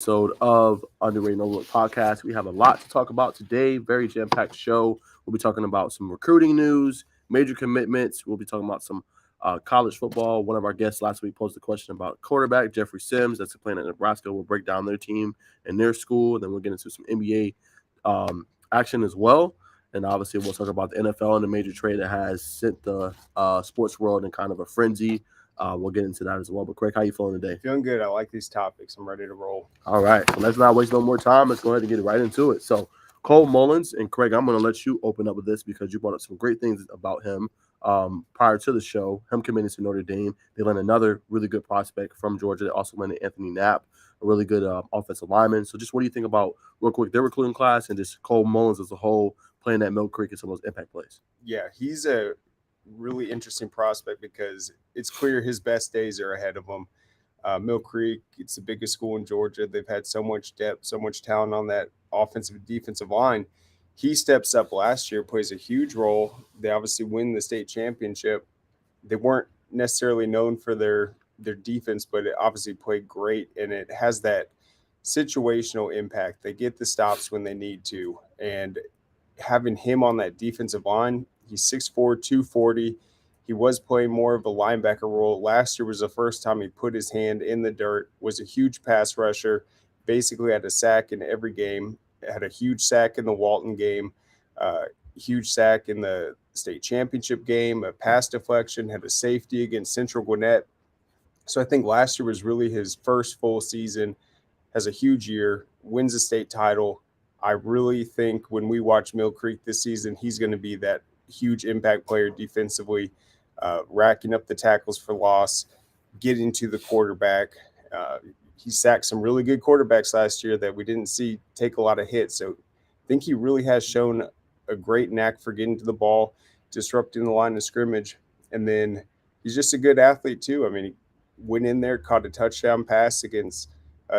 episode of Underrated Overlooked Podcast. We have a lot to talk about today. Very jam-packed show. We'll be talking about some recruiting news, major commitments. We'll be talking about some college football. One of our guests last week posed a question about quarterback Jeffrey Sims that's playing at Nebraska. We'll break down their team and their school. Then we'll get into some NBA action as well. And obviously, we'll talk about the NFL and the major trade that has sent the sports world in kind of a frenzy. We'll get into that as well. But Craig, how you feeling today? Feeling good. I like these topics. I'm ready to roll. All right. So let's not waste no more time. Let's go ahead and get right into it. So Cole Mullins and Craig, I'm going to let you open up with this because you brought up some great things about him prior to the show. Him committing to Notre Dame. They landed another really good prospect from Georgia. They also landed Anthony Knapp, a really good offensive lineman. So just what do you think about, real quick, their recruiting class and just Cole Mullins as a whole playing at Mill Creek and some of those impact plays? Yeah, he's a really interesting prospect because it's clear his best days are ahead of him. Mill Creek, it's the biggest school in Georgia. They've had so much depth, so much talent on that offensive and defensive line. He steps up last year, plays a huge role. They obviously win the state championship. They weren't necessarily known for their defense, but it obviously played great, and it has that situational impact. They get the stops when they need to, and having him on that defensive line, he's 6'4", 240. He was playing more of a linebacker role. Last year was the first time he put his hand in the dirt, was a huge pass rusher, basically had a sack in every game, had a huge sack in the Walton game, huge sack in the state championship game, a pass deflection, had a safety against Central Gwinnett. So I think last year was really his first full season, has a huge year, wins the state title. I really think when we watch Mill Creek this season, he's going to be that huge impact player defensively, racking up the tackles for loss, getting to the quarterback. He sacked some really good quarterbacks last year that we didn't see take a lot of hits. So I think he really has shown a great knack for getting to the ball, disrupting the line of scrimmage. And then he's just a good athlete too. I mean, he went in there, caught a touchdown pass against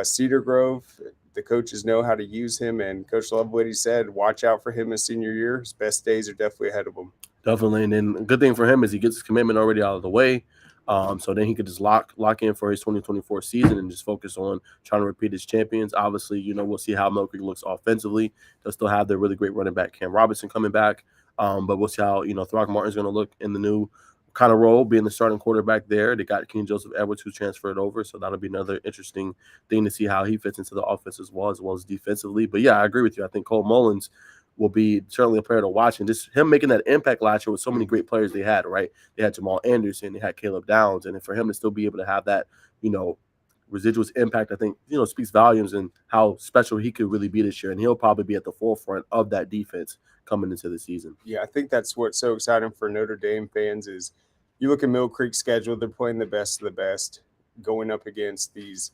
Cedar Grove. The coaches know how to use him, and Coach Lovelady said, watch out for him his senior year. His best days are definitely ahead of him. Definitely. And then a good thing for him is he gets his commitment already out of the way. So then he could just lock in for his 2024 season and just focus on trying to repeat his champions. Obviously, we'll see how Mill Creek looks offensively. They'll still have their really great running back, Cam Robinson, coming back. But we'll see how, Throckmorton's going to look in the new kind of role, being the starting quarterback there. They got King Joseph Edwards, who transferred over. So that'll be another interesting thing to see how he fits into the offense as well as defensively. But, yeah, I agree with you. I think Cole Mullins will be certainly a player to watch. And just him making that impact last year with so many great players they had, right? They had Jamal Anderson, they had Caleb Downs. And for him to still be able to have that, residual impact, I think, speaks volumes and how special he could really be this year. And he'll probably be at the forefront of that defense coming into the season. Yeah, I think that's what's so exciting for Notre Dame fans is you look at Mill Creek's schedule, they're playing the best of the best, going up against these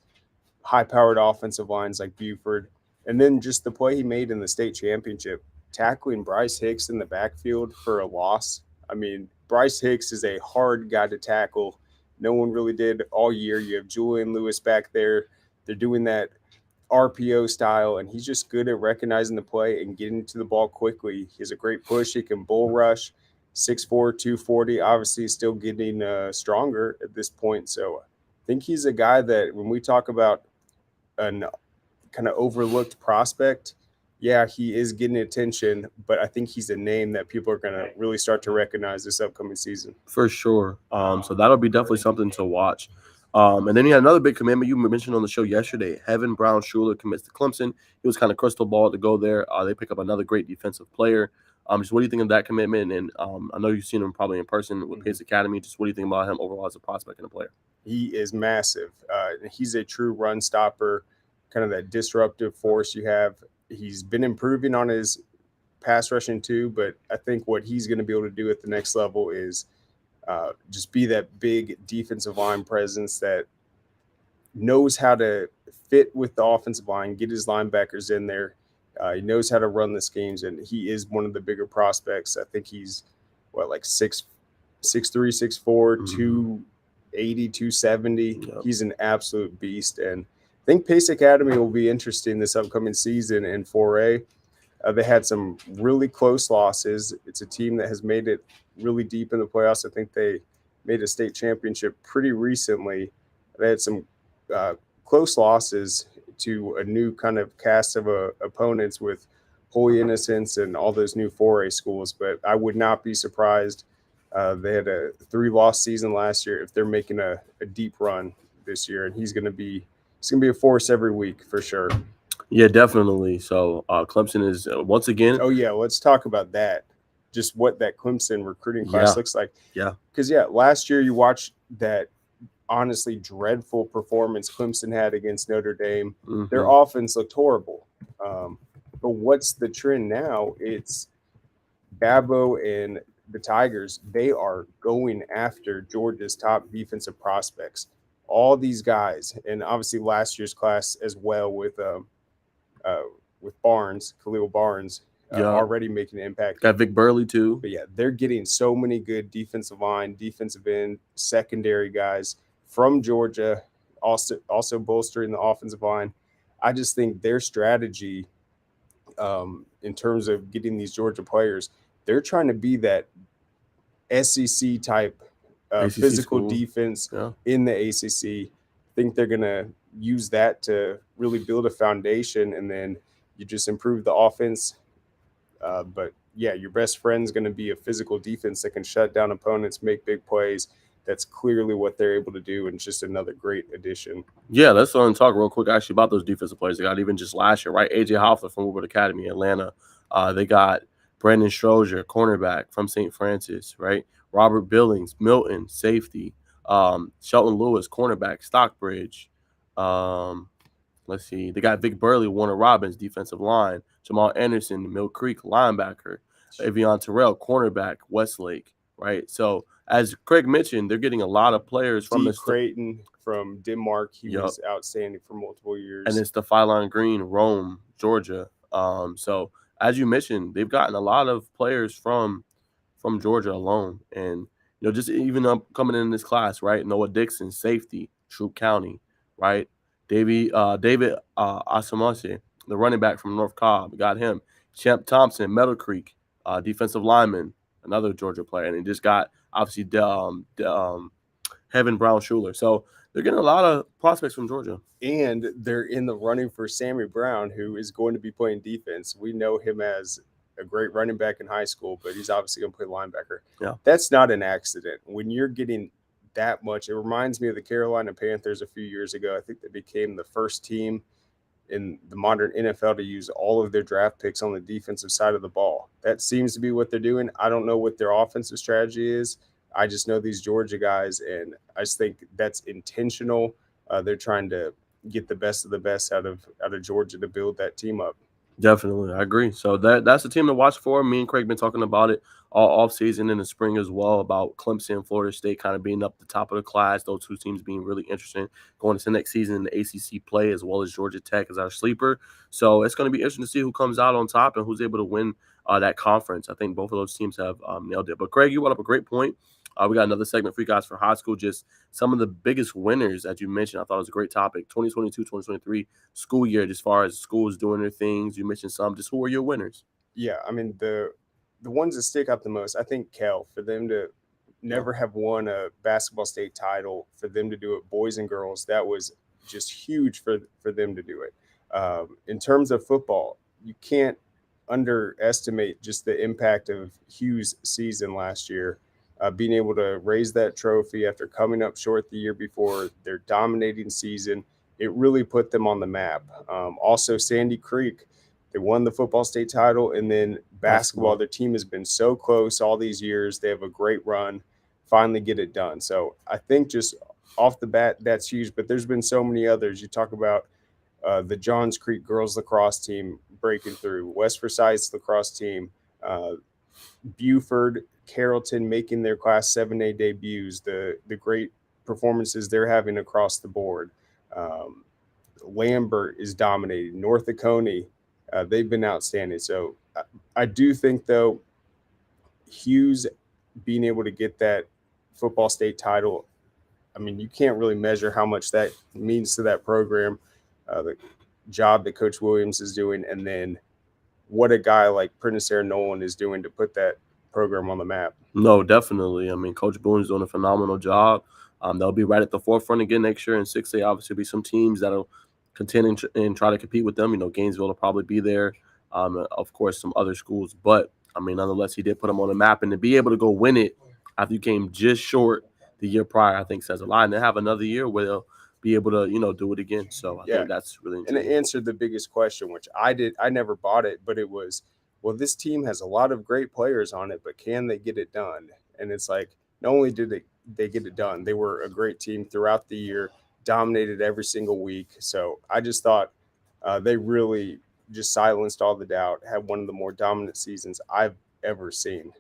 high-powered offensive lines like Buford. And then just the play he made in the state championship, tackling Bryce Hicks in the backfield for a loss. I mean, Bryce Hicks is a hard guy to tackle. No one really did all year. You have Julian Lewis back there. They're doing that RPO style, and he's just good at recognizing the play and getting to the ball quickly. He has a great push. He can bull rush. 6'4", 240, obviously still getting stronger at this point. So I think he's a guy that when we talk about an kind of overlooked prospect, yeah, he is getting attention, but I think he's a name that people are going to really start to recognize this upcoming season. For sure. So that'll be definitely something to watch. And then you had another big commitment you mentioned on the show yesterday. Heaven Brown Schuler commits to Clemson. He was kind of crystal ball to go there. They pick up another great defensive player. Just what do you think of that commitment? And I know you've seen him probably in person with Pace Academy. Just what do you think about him overall as a prospect and a player? He is massive. He's a true run stopper, kind of that disruptive force you have. He's been improving on his pass rushing too, but I think what he's going to be able to do at the next level is just be that big defensive line presence that knows how to fit with the offensive line, get his linebackers in there. He knows how to run the schemes, and he is one of the bigger prospects. I think he's, like 6'3", 6'4", 280, 270. Yep. He's an absolute beast, and I think Pace Academy will be interesting this upcoming season in 4A. They had some really close losses. It's a team that has made it really deep in the playoffs. I think they made a state championship pretty recently. They had some close losses to a new kind of cast of opponents with Holy Innocents and all those new 4A schools. But I would not be surprised. They had a 3-loss season last year. If they're making a deep run this year, and he's going to be a force every week for sure. Yeah, definitely. So Clemson is once again. Oh yeah, let's talk about that. Just what that Clemson recruiting class looks like. Yeah. Because last year you watched that honestly dreadful performance Clemson had against Notre Dame. Mm-hmm. Their offense looked horrible. But what's the trend now? It's Dabo and the Tigers. They are going after Georgia's top defensive prospects. All these guys, and obviously last year's class as well with Barnes, Khalil Barnes, already making an impact. Got Vic Burley too. But they're getting so many good defensive line, defensive end, secondary guys from Georgia, also bolstering the offensive line. I just think their strategy in terms of getting these Georgia players, they're trying to be that SEC type physical school. Defense in the ACC. I think they're going to use that to really build a foundation, and then you just improve the offense. But your best friend's going to be a physical defense that can shut down opponents, make big plays. That's clearly what they're able to do, and it's just another great addition. Yeah, let's talk real quick actually about those defensive players they got even just last year, right? AJ Hoffler from Woodward Academy, Atlanta. They got Brandon Strozier, cornerback from St. Francis, right? Robert Billings, Milton, safety. Shelton Lewis, cornerback, Stockbridge. Let's see. They got Vic Burley, Warner Robins, defensive line. Jamal Anderson, Mill Creek, linebacker. Avion Terrell, cornerback, Westlake, right? So as Craig mentioned, they're getting a lot of players from Creighton from Denmark. He was outstanding for multiple years. And it's the Phylon Green, Rome, Georgia. So as you mentioned, they've gotten a lot of players from Georgia alone. And just even coming in this class, right? Noah Dixon, safety, Troup County, right? David Asamase, the running back from North Cobb, got him. Champ Thompson, Meadow Creek, defensive lineman, another Georgia player, and he just got obviously Heaven Brown Schuler. So they're getting a lot of prospects from Georgia, and they're in the running for Sammy Brown, who is going to be playing defense. We know him as a great running back in high school, but he's obviously going to play linebacker. Yeah, that's not an accident. When you're getting that much, it reminds me of the Carolina Panthers a few years ago. I think they became the first team in the modern NFL to use all of their draft picks on the defensive side of the ball. That seems to be what they're doing. I don't know what their offensive strategy is. I just know these Georgia guys, and I just think that's intentional. They're trying to get the best of the best out of Georgia to build that team up. Definitely, I agree. So that's the team to watch for. Me and Craig been talking about it all offseason in the spring as well, about Clemson, Florida State kind of being up the top of the class. Those two teams being really interesting going into next season in the ACC play, as well as Georgia Tech as our sleeper. So it's going to be interesting to see who comes out on top and who's able to win that conference. I think both of those teams have nailed it. But Craig, you brought up a great point. We got another segment for you guys for high school, just some of the biggest winners that you mentioned. I thought it was a great topic. 2022-2023 school year, as far as schools doing their things. You mentioned some. Just who are your winners? Yeah, I mean, the ones that stick out the most, I think Cal, for them to never have won a basketball state title, for them to do it, boys and girls, that was just huge for them to do it. In terms of football, you can't underestimate just the impact of Hughes' season last year. Being able to raise that trophy after coming up short the year before, their dominating season, it really put them on the map. Also, Sandy Creek, they won the football state title, and then basketball, their team has been so close all these years. They have a great run, finally get it done. So I think just off the bat, that's huge, but there's been so many others. You talk about the Johns Creek girls lacrosse team breaking through, West Forsyth's lacrosse team, Buford, Carrollton making their Class 7A debuts, the great performances they're having across the board. Lambert is dominating. North Oconee, they've been outstanding. So I do think, though, Hughes being able to get that football state title, I mean, you can't really measure how much that means to that program, the job that Coach Williams is doing, and then what a guy like Prentice Aaron Nolan is doing to put that program on the map. No, definitely. I mean, Coach Boone's doing a phenomenal job. They'll be right at the forefront again next year in 6A. Obviously, be some teams that'll contend and try to compete with them. Gainesville will probably be there. Of course, some other schools, but I mean, nonetheless, he did put them on the map, and to be able to go win it after you came just short the year prior, I think says a lot. And they have another year where they'll be able to, do it again. So I Yeah, think that's really and it intriguing. answered the biggest question, which I never bought it, but it was, well, this team has a lot of great players on it, but can they get it done? And it's like, not only did they get it done, they were a great team throughout the year, dominated every single week. So I just thought they really just silenced all the doubt, had one of the more dominant seasons I've ever seen,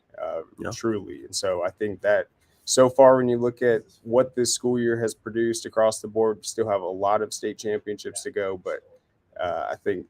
Yeah. truly. And so I think that so far, when you look at what this school year has produced across the board, we still have a lot of state championships to go, but I think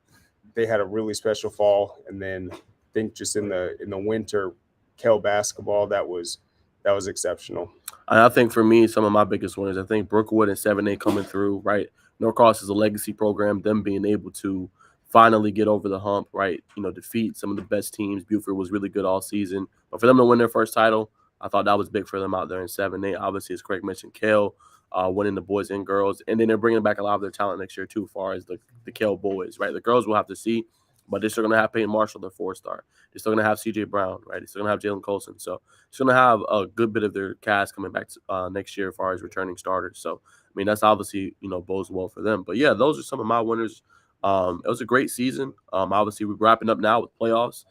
they had a really special fall, and then I think just in the winter, Kell basketball that was exceptional. And I think for me, some of my biggest winners, I think Brookwood and 7A coming through, right? Norcross is a legacy program, them being able to finally get over the hump, right? Defeat some of the best teams. Buford was really good all season. But for them to win their first title, I thought that was big for them out there in 7A. Obviously, as Craig mentioned, Kale winning the boys and girls. And then they're bringing back a lot of their talent next year, too, as far as the Kale boys, right? The girls will have to see, but they're still going to have Peyton Marshall, their 4-star. They're still going to have CJ Brown, right? They're still going to have Jalen Colson. So it's going to have a good bit of their cast coming back next year as far as returning starters. So, I mean, that's obviously, bodes well for them. But, yeah, those are some of my winners. It was a great season. Obviously, we're wrapping up now with playoffs.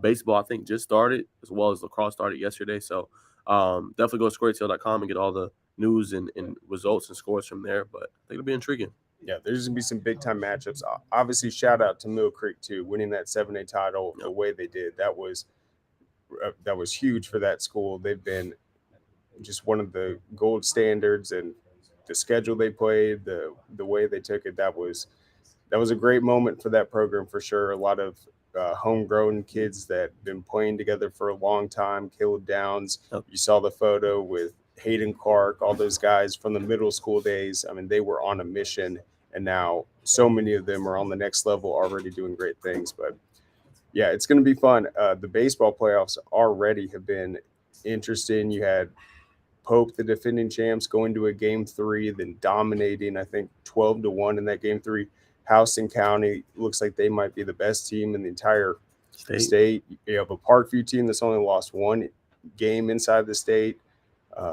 Baseball, I think, just started, as well as lacrosse started yesterday. So, definitely go to squaretail.com and get all the news and results and scores from there. But I think it'll be intriguing. Yeah, there's gonna be some big time matchups. Obviously, shout out to Mill Creek too, winning that 7A title the Yep. way they did. That was huge for that school. They've been just one of the gold standards, and the schedule they played, the way they took it, that was a great moment for that program for sure. A lot of homegrown kids that been playing together for a long time. Caleb Downs, Yep. you saw the photo with Hayden Clark, all those guys from the middle school days. I mean, they were on a mission, and now so many of them are on the next level, already doing great things. But yeah, it's going to be fun. The baseball playoffs already have been interesting. You had Pope, the defending champs, going to a game 3, then dominating, I think, 12-1 in that game 3. Houston County looks like they might be the best team in the entire state. You have a Parkview team that's only lost one game inside the state.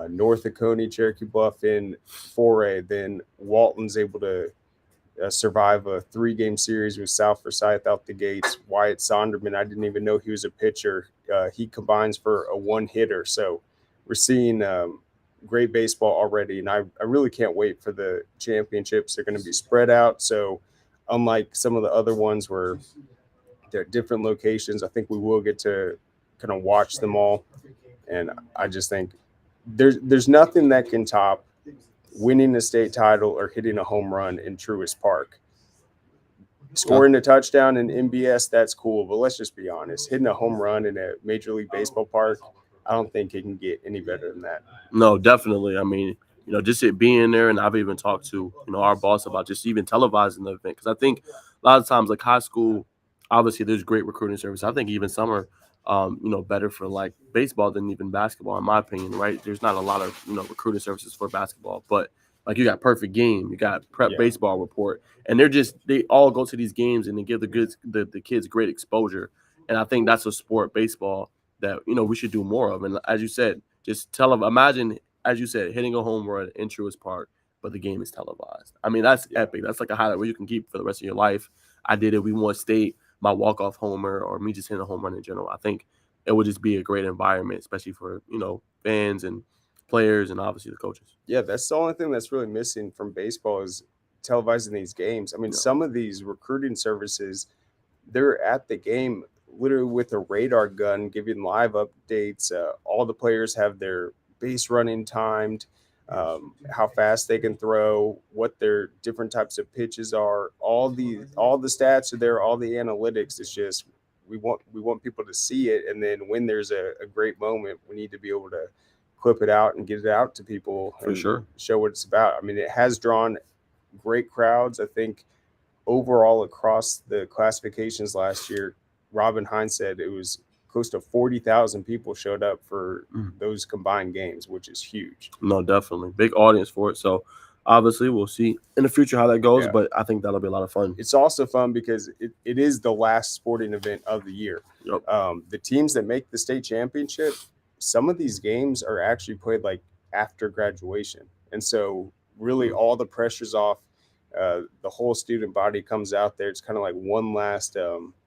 North Oconee, Cherokee Bluff in 4A. Then Walton's able to survive a 3-game series with South Forsyth out the gates. Wyatt Sonderman, I didn't even know he was a pitcher. He combines for a 1-hitter. So we're seeing great baseball already, and I really can't wait for the championships. They're going to be spread out. So unlike some of the other ones where they're at different locations, I think we will get to kind of watch them all. And I just think there's nothing that can top winning a state title or hitting a home run in Truist Park. Scoring a touchdown in MBS, that's cool, but let's just be honest. Hitting a home run in a Major League Baseball park, I don't think it can get any better than that. No, definitely. I mean, just it being there, and I've even talked to our boss about just even televising the event, because I think a lot of times, like high school, obviously there's great recruiting service. I think even some are, better for like baseball than even basketball, in my opinion. Right? There's not a lot of recruiting services for basketball, but like you got Perfect Game, you got Prep Yeah. Baseball Report, and they all go to these games and they give the kids great exposure. And I think that's a sport, baseball, that we should do more of. And as you said, just imagine, as you said, hitting a home run in Truist Park, but the game is televised. I mean, that's epic. That's like a highlight where you can keep for the rest of your life. I did it. We won state. My walk-off homer, or me just hitting a home run in general. I think it would just be a great environment, especially for fans and players and obviously the coaches. Yeah, that's the only thing that's really missing from baseball is televising these games. I mean, some of these recruiting services, they're at the game literally with a radar gun, giving live updates. All the players have their base running timed, how fast they can throw, what their different types of pitches are. All the stats are there, all the analytics. It's just we want people to see it, and then when there's a great moment, we need to be able to clip it out and get it out to people For and sure. show what it's about. I mean, it has drawn great crowds. I think overall across the classifications last year, Robin Hines said it was close to 40,000 people showed up for those combined games, which is huge. No, definitely big audience for it. So Obviously, we'll see in the future how that goes, Yeah. but I think that'll be a lot of fun. It's also fun because it is the last sporting event of the year. Yep. The teams that make the state championship, some of these games are actually played like after graduation, and so really all the pressure's off. The whole student body comes out there. It's kind of like one last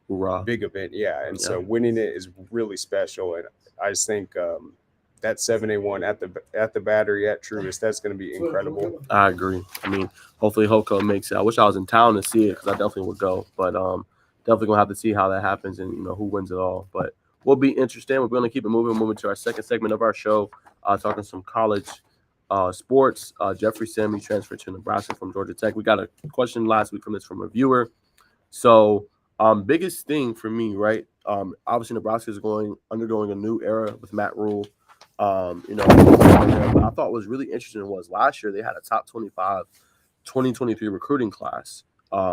Hoorah. big event, yeah. And Yeah. so winning it is really special, and I just think that 7A1 at the Battery at Truist, that's going to be incredible. I agree. I mean, hopefully Hoko makes it. I wish I was in town to see it because I definitely would go. But definitely gonna have to see how that happens and who wins it all. But we'll be interesting. We're gonna keep it moving to our second segment of our show, talking some college sports. Jeffrey Sim, he transferred to Nebraska from Georgia Tech. We got a question last week from a viewer. So biggest thing for me, right? Obviously Nebraska is undergoing a new era with Matt Rule. What I thought was really interesting was last year they had a top 25 2023 recruiting class,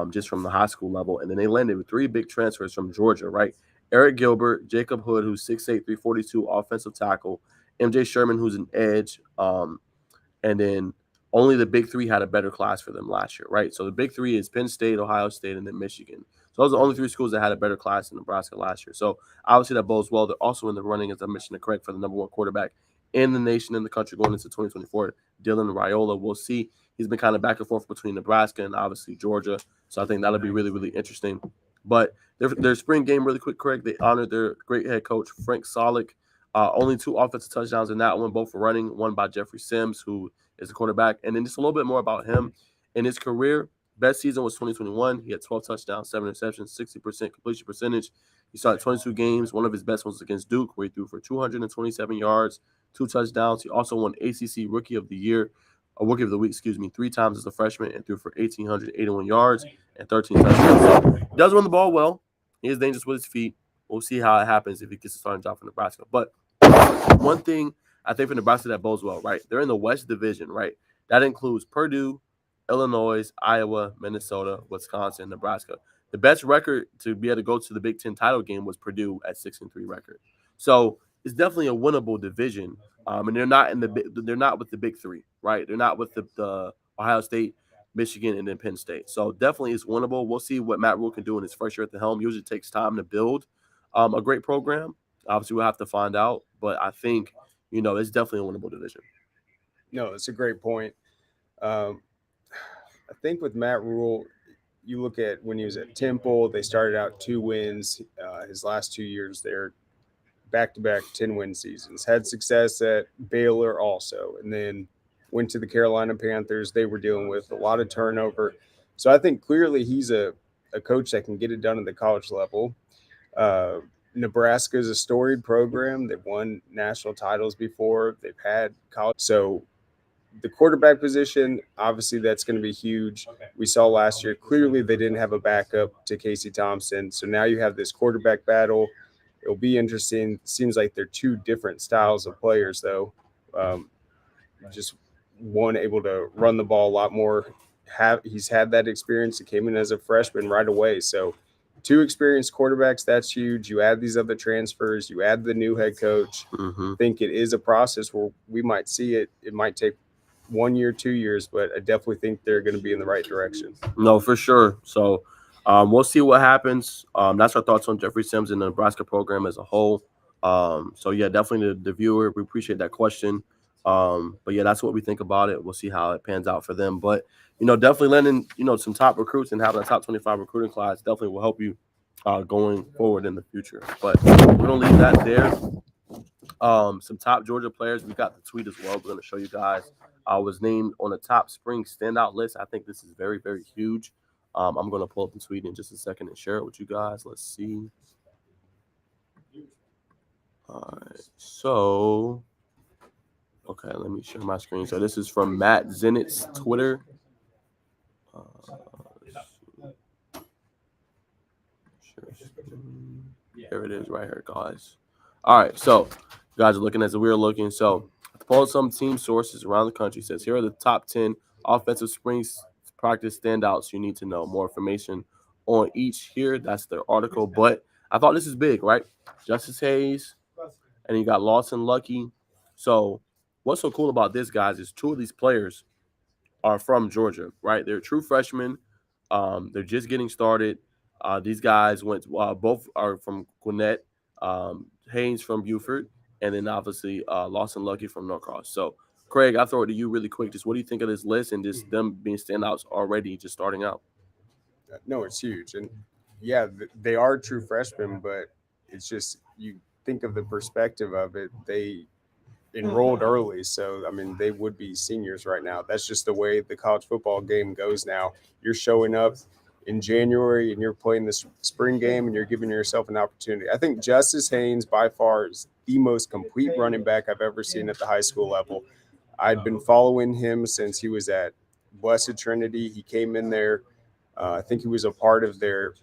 just from the high school level, and then they landed with three big transfers from Georgia, right? Eric Gilbert, Jacob Hood, who's 6'8", 342, offensive tackle, MJ Sherman, who's an edge, and then only the big three had a better class for them last year, right? So the big three is Penn State, Ohio State, and then Michigan. So those are the only three schools that had a better class in Nebraska last year. So obviously that bodes well. They're also in the running, as I mentioned, to correct for the number one quarterback in the nation, in the country, going into 2024. Dylan Raiola. We'll see. He's been kind of back and forth between Nebraska and obviously Georgia. So I think that'll be really, really interesting. But their spring game, really quick, Craig, they honored their great head coach, Frank Solich. Only two offensive touchdowns in that one, both for running, one by Jeffrey Sims, who is the quarterback. And then just a little bit more about him. In his career, best season was 2021. He had 12 touchdowns, 7 interceptions, 60% completion percentage. He started 22 games. One of his best ones was against Duke, where he threw for 227 yards, 2 touchdowns. He also won ACC Rookie of the Year, Rookie of the Week, 3 times as a freshman, and threw for 1,881 yards and 13 touchdowns. So he does run the ball well. He is dangerous with his feet. We'll see how it happens if he gets a starting job for Nebraska. But one thing I think for Nebraska that bodes well, right? They're in the West Division, right? That includes Purdue, Illinois, Iowa, Minnesota, Wisconsin, Nebraska. The best record to be able to go to the Big Ten title game was Purdue at 6-3 record. So it's definitely a winnable division. And they're not with the big three, right? They're not with the Ohio State, Michigan, and then Penn State. So definitely it's winnable. We'll see what Matt Rule can do in his first year at the helm. Usually takes time to build a great program. Obviously, we'll have to find out, but I think it's definitely a winnable division. No, that's a great point. Um, I think with Matt Rule, you look at when he was at Temple, they started out 2 wins. His last 2 years there, back-to-back 10-win seasons. Had success at Baylor also, and then went to the Carolina Panthers. They were dealing with a lot of turnover. So I think clearly he's a coach that can get it done at the college level. Nebraska is a storied program. They've won national titles before. They've had college. So the quarterback position, obviously, that's going to be huge. We saw last year, clearly they didn't have a backup to Casey Thompson. So now you have this quarterback battle. It'll be interesting. Seems like they're two different styles of players, though. Just one able to run the ball a lot more. He's had that experience. He came in as a freshman right away. So 2 experienced quarterbacks, that's huge. You add these other transfers, you add the new head coach. Mm-hmm. I think it is a process where we might see it. It might take 1 year, 2 years, but I definitely think they're going to be in the right direction. No, for sure. So we'll see what happens. That's our thoughts on Jeffrey Sims and the Nebraska program as a whole. So yeah, definitely the viewer, we appreciate that question. But yeah, that's what we think about it. We'll see how it pans out for them. But definitely landing some top recruits and having a top 25 recruiting class definitely will help you going forward in the future. But we're gonna leave that there. Some top Georgia players. We got the tweet as well. We're gonna show you guys. Was named on the top spring standout list. I think this is very, very huge. I'm going to pull up the tweet in just a second and share it with you guys. Let's see. All right. So, okay, let me share my screen. So this is from Matt Zennett's Twitter. Here it is right here, guys. All right. So, you guys are looking as we're looking. So, pull some team sources around the country. Says here are the top 10 offensive spring practice standouts you need to know. More information on each here. That's their article. But I thought this is big, right? Justice Hayes, and you got Lawson Lucky. So what's so cool about this, guys, is 2 of these players are from Georgia, right? They're true freshmen. They're just getting started. These guys went. Both are from Gwinnett. Haynes from Buford, and then obviously Lawson Lucky from Norcross. So, Craig, I throw it to you really quick. Just what do you think of this list and just them being standouts already, just starting out? No, it's huge, and yeah, they are true freshmen, but it's just you think of the perspective of it. They enrolled early, so I mean they would be seniors right now. That's just the way the college football game goes now. You're showing up in January and you're playing this spring game and you're giving yourself an opportunity. I think Justice Haynes by far is the most complete running back I've ever seen at the high school level. I'd been following him since he was at Blessed Trinity. He came in there. I think he was a part of their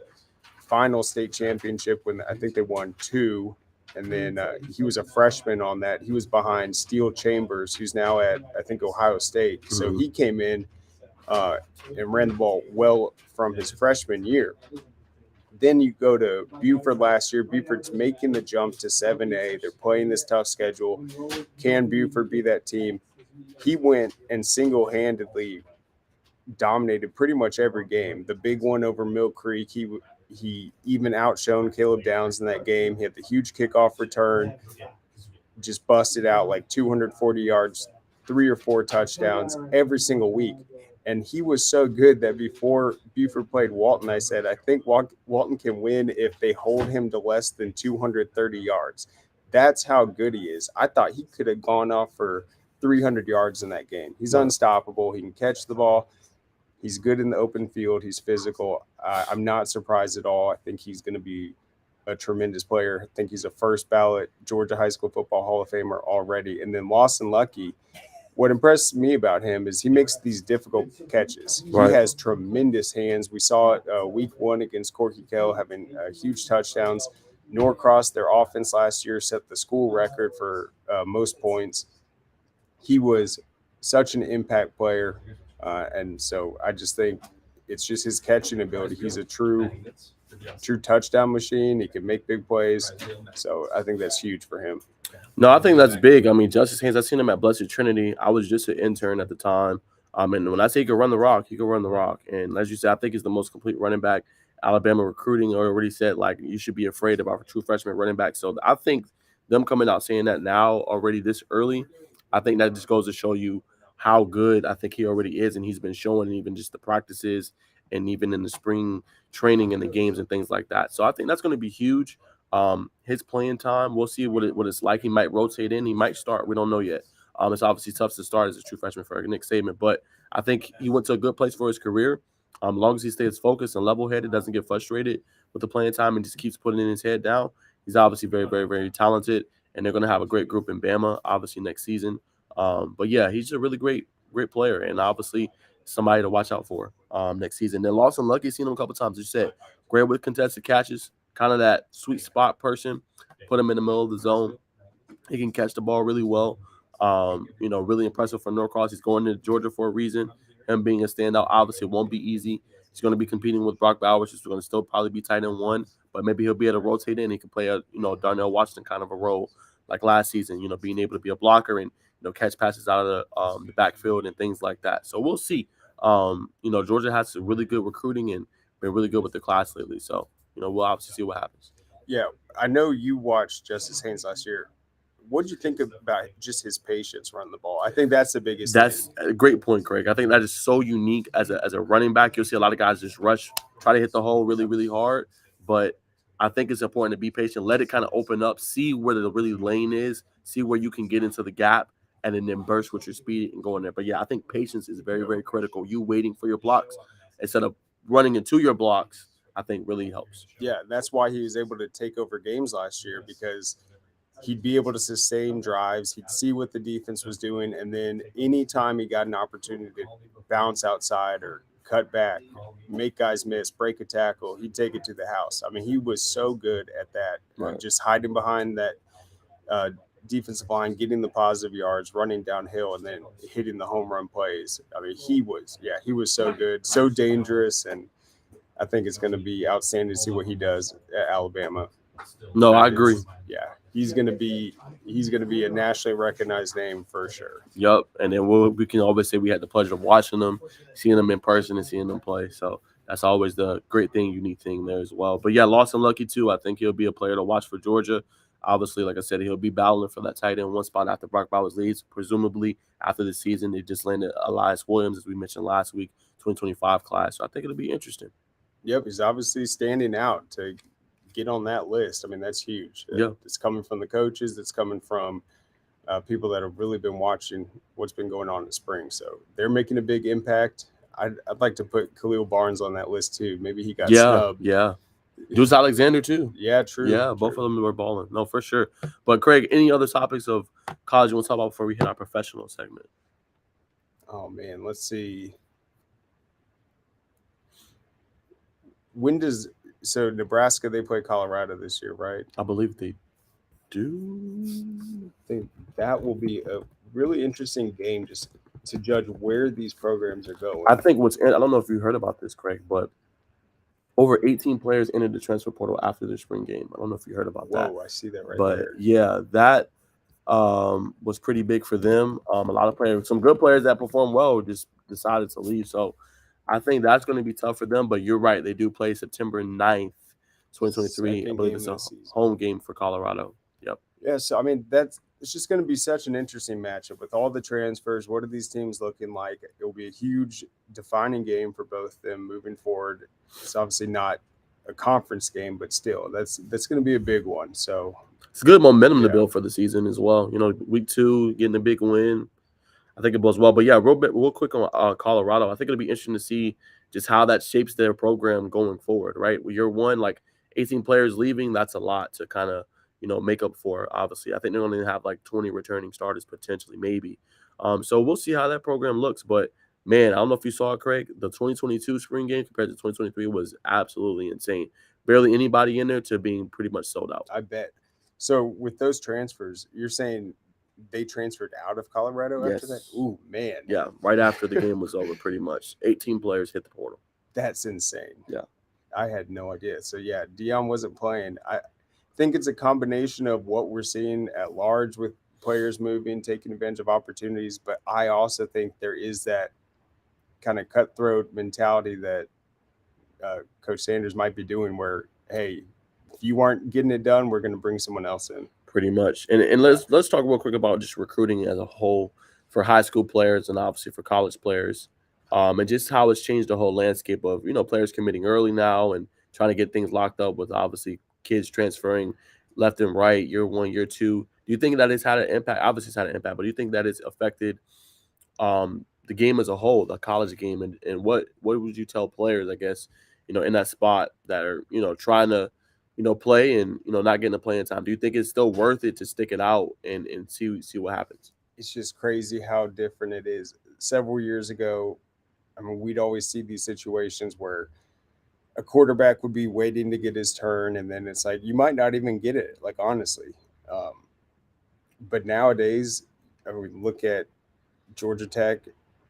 final state championship when I think they won two. And then he was a freshman on that. He was behind Steele Chambers, who's now at, I think, Ohio State. So he came in uh, and ran the ball well from his freshman year. Then you go to Buford last year. Buford's making the jump to 7A. They're playing this tough schedule. Can Buford be that team? He went and single-handedly dominated pretty much every game. The big one over Mill Creek, he even outshone Caleb Downs in that game. He had the huge kickoff return, just busted out like 240 yards, 3 or 4 touchdowns every single week. And he was so good that before Buford played Walton, I said, I think Walton can win if they hold him to less than 230 yards. That's how good he is. I thought he could have gone off for 300 yards in that game. He's unstoppable. He can catch the ball. He's good in the open field. He's physical. I'm not surprised at all. I think he's going to be a tremendous player. I think he's a first ballot Georgia High School Football Hall of Famer already. And then Lawson Lucky, what impressed me about him is he makes these difficult catches. He has tremendous hands. We saw it week 1 against Corky Kell having huge touchdowns. Norcross, their offense last year, set the school record for most points. He was such an impact player. And so I just think it's just his catching ability. He's a true touchdown machine. He can make big plays. So I think that's huge for him. No, I think that's big. I mean, Justice Haynes, I've seen him at Blessed Trinity. I was just an intern at the time. And when I say he can run the rock, he can run the rock. And as you said, I think he's the most complete running back. Alabama recruiting already said, like, you should be afraid of our true freshman running back. So I think them coming out saying that now already this early, I think that just goes to show you how good I think he already is. And he's been showing even just the practices and even in the spring training and the games and things like that. So I think that's going to be huge. His playing time, we'll see what it's like. He might rotate in. He might start. We don't know yet. It's obviously tough to start as a true freshman for Nick Saban, but I think he went to a good place for his career. As long as he stays focused and level-headed, doesn't get frustrated with the playing time and just keeps putting in his head down, he's obviously very, very, very talented, and they're going to have a great group in Bama, obviously, next season. But, yeah, he's a really great player, and obviously somebody to watch out for next season. Then Lawson Lucky, seen him a couple times. As you said, great with contested catches, kind of that sweet spot person, put him in the middle of the zone. He can catch the ball really well. Really impressive for Norcross. He's going to Georgia for a reason. Him being a standout, obviously, it won't be easy. He's going to be competing with Brock Bowers, who's going to still probably be tight end 1, but maybe he'll be able to rotate in. He can play a, Darnell Washington kind of a role like last season, being able to be a blocker and, catch passes out of the backfield and things like that. So we'll see. Georgia has some really good recruiting and been really good with the class lately. So, we'll obviously see what happens. Yeah, I know you watched Justice Haynes last year. What did you think about just his patience running the ball? I think that's the biggest That's thing. a great point, Craig. I think that is so unique as a running back. You'll see a lot of guys just rush, try to hit the hole really, really hard. But I think it's important to be patient, let it kind of open up, see where the really lane is, see where you can get into the gap, and then burst with your speed and go in there. But, yeah, I think patience is very, very critical. You waiting for your blocks instead of running into your blocks, I think really helps. Yeah, that's why he was able to take over games last year, because he'd be able to sustain drives. He'd see what the defense was doing, and then anytime he got an opportunity to bounce outside or cut back, make guys miss, break a tackle, he'd take it to the house. I mean, he was so good at that, Right. just hiding behind that defensive line, getting the positive yards, running downhill, and then hitting the home run plays. I mean, he was so good, so dangerous, and I think it's going to be outstanding to see what he does at Alabama. No, I agree. Yeah, he's going to be a nationally recognized name for sure. Yep. And then we can always say we had the pleasure of watching them, seeing them in person, and seeing them play. So that's always the great thing, unique thing there as well. But yeah, Lawson Lucky too. I think he'll be a player to watch for Georgia. Obviously, like I said, he'll be battling for that tight end one spot after Brock Bowers leaves. Presumably, after the season, they just landed Elias Williams, as we mentioned last week, 2025 class. So I think it'll be interesting. Yep, he's obviously standing out to get on that list. I mean, that's huge. Yeah. It's coming from the coaches. It's coming from people that have really been watching what's been going on in the spring. So they're making a big impact. I'd like to put Khalil Barnes on that list too. Maybe he got snubbed. Yeah. Deuce Alexander too. Yeah, true. Yeah, both of them were balling. No, for sure. But Craig, any other topics of college you want to talk about before we hit our professional segment? Oh man, let's see. When does Nebraska, they play Colorado this year, right? I believe they do. I think that will be a really interesting game just to judge where these programs are going. I think I don't know if you heard about this, Craig, but over 18 players entered the transfer portal after the spring game. I don't know if you heard about that. Whoa, I see that right but there. Yeah, that was pretty big for them. A lot of players, some good players that performed well, just decided to leave. So I think that's going to be tough for them. But you're right. They do play September 9th, 2023. Second I believe game it's of a the season. home game for Colorado. Yep. Yeah, so I mean it's just going to be such an interesting matchup with all the transfers. What are these teams looking like? It will be a huge defining game for both of them moving forward. It's obviously not a conference game, but still, that's going to be a big one. So it's good momentum to Yeah. build for the season as well. You know, week 2 getting a big win. I think it bodes well. But yeah, real quick on Colorado. I think it'll be interesting to see just how that shapes their program going forward. Right, year one, like 18 players leaving, that's a lot to kind of make up for. Obviously, I think they're going to have like 20 returning starters potentially, maybe. So we'll see how that program looks. But man, I don't know if you saw it, Craig. The 2022 spring game compared to 2023 was absolutely insane. Barely anybody in there to being pretty much sold out. I bet. So with those transfers, you're saying they transferred out of Colorado after that? Yes. Ooh, man. Yeah, right after the game was over, pretty much. 18 players hit the portal. That's insane. Yeah. I had no idea. So yeah, Dion wasn't playing. I think it's a combination of what we're seeing at large with players moving, taking advantage of opportunities, but I also think there is that kind of cutthroat mentality that Coach Sanders might be doing where, hey, if you aren't getting it done, we're going to bring someone else in. Pretty much. And let's talk real quick about just recruiting as a whole for high school players and obviously for college players. And just how it's changed the whole landscape of, players committing early now and trying to get things locked up with obviously kids transferring left and right, year one, year two. Do you think that it's had an impact? Obviously it's had an impact, but do you think that it's affected the game as a whole, the college game? And what would you tell players, I guess, in that spot that are, trying to play and not getting the playing time? Do you think it's still worth it to stick it out and see what happens? It's just crazy how different it is. Several years ago, I mean, we'd always see these situations where a quarterback would be waiting to get his turn, and then it's like you might not even get it. Like honestly, but nowadays, I mean, look at Georgia Tech,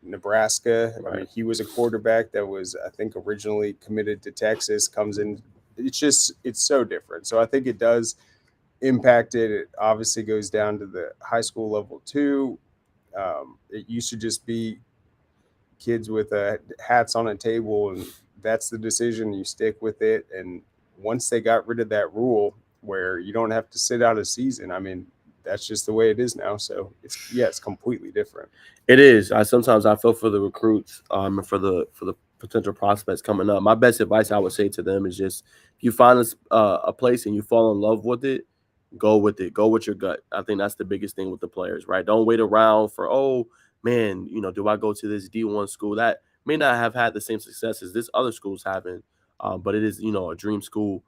Nebraska. Right. I mean, he was a quarterback that was, I think, originally committed to Texas. Comes in, it's so different. So I think it does impact it. It obviously goes down to the high school level too. It used to just be kids with hats on a table, and that's the decision. You stick with it. And once they got rid of that rule where you don't have to sit out a season, I mean, that's just the way it is now. So it's completely different. It is. I feel for the recruits, and for the potential prospects coming up. My best advice I would say to them is just if you find a place and you fall in love with it, go with it. Go with your gut. I think that's the biggest thing with the players, right? Don't wait around for, oh man, do I go to this D1 school that may not have had the same success as this other school's having, but it is a dream school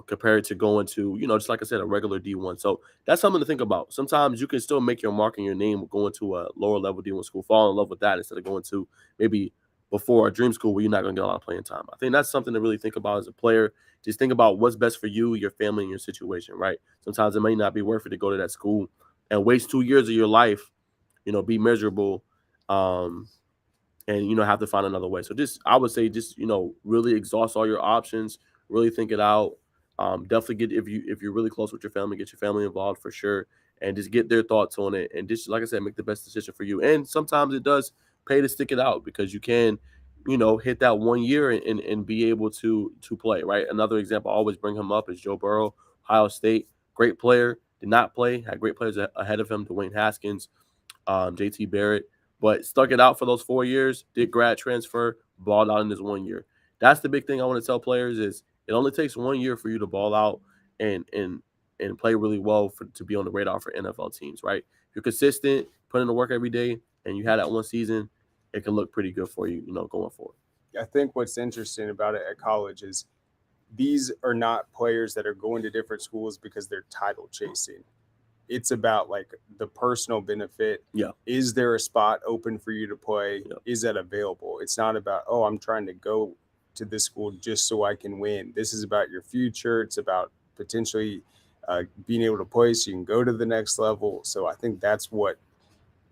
compared to going to, just like I said, a regular D1. So that's something to think about. Sometimes you can still make your mark and your name going to a lower level D1 school, fall in love with that instead of going to maybe before a dream school where you're not going to get a lot of playing time. I think that's something to really think about as a player. Just think about what's best for you, your family, and your situation, right? Sometimes it may not be worth it to go to that school and waste 2 years of your life, be miserable, and have to find another way. So I would say really exhaust all your options, really think it out, Definitely get if you're really close with your family, get your family involved for sure, and just get their thoughts on it. And just like I said, make the best decision for you. And sometimes it does pay to stick it out because you can, hit that 1 year and be able to play. Right. Another example I always bring him up is Joe Burrow, Ohio State, great player, did not play, had great players ahead of him, Dwayne Haskins, JT Barrett, but stuck it out for those 4 years, did grad transfer, balled out in this 1 year. That's the big thing I want to tell players is it only takes 1 year for you to ball out and play really well to be on the radar for NFL teams, right? If you're consistent, put in the work every day, and you had that one season, it can look pretty good for you, going forward. I think what's interesting about it at college is these are not players that are going to different schools because they're title chasing. It's about like the personal benefit. Yeah. Is there a spot open for you to play? Yeah. Is that available? It's not about, oh, I'm trying to go to this school just so I can win. This is about your future. It's about potentially being able to play so you can go to the next level. So I think that's what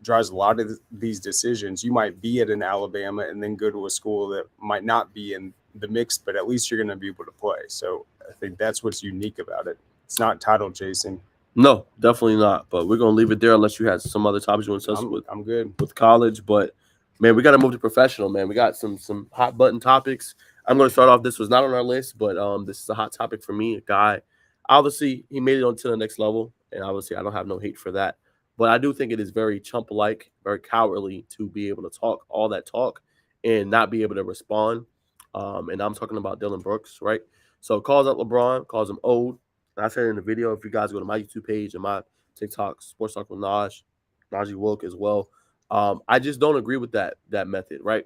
drives a lot of these decisions. You might be at an Alabama and then go to a school that might not be in the mix, but at least you're going to be able to play. So I think that's what's unique about it. It's not title chasing. No, definitely not. But we're gonna leave it there unless you had some other topics you want to discuss with. I'm good with college, but man, we got to move to professional. Man, we got some hot button topics. I'm gonna start off. This was not on our list, but this is a hot topic for me. A guy, obviously, he made it on to the next level, and obviously, I don't have no hate for that. But I do think it is very chump-like, very cowardly to be able to talk all that talk and not be able to respond. And I'm talking about Dylan Brooks, right? So calls out LeBron, calls him old. And I said in the video, if you guys go to my YouTube page and my TikTok, Sports Talk with Najee Wilk as well. I just don't agree with that method, right?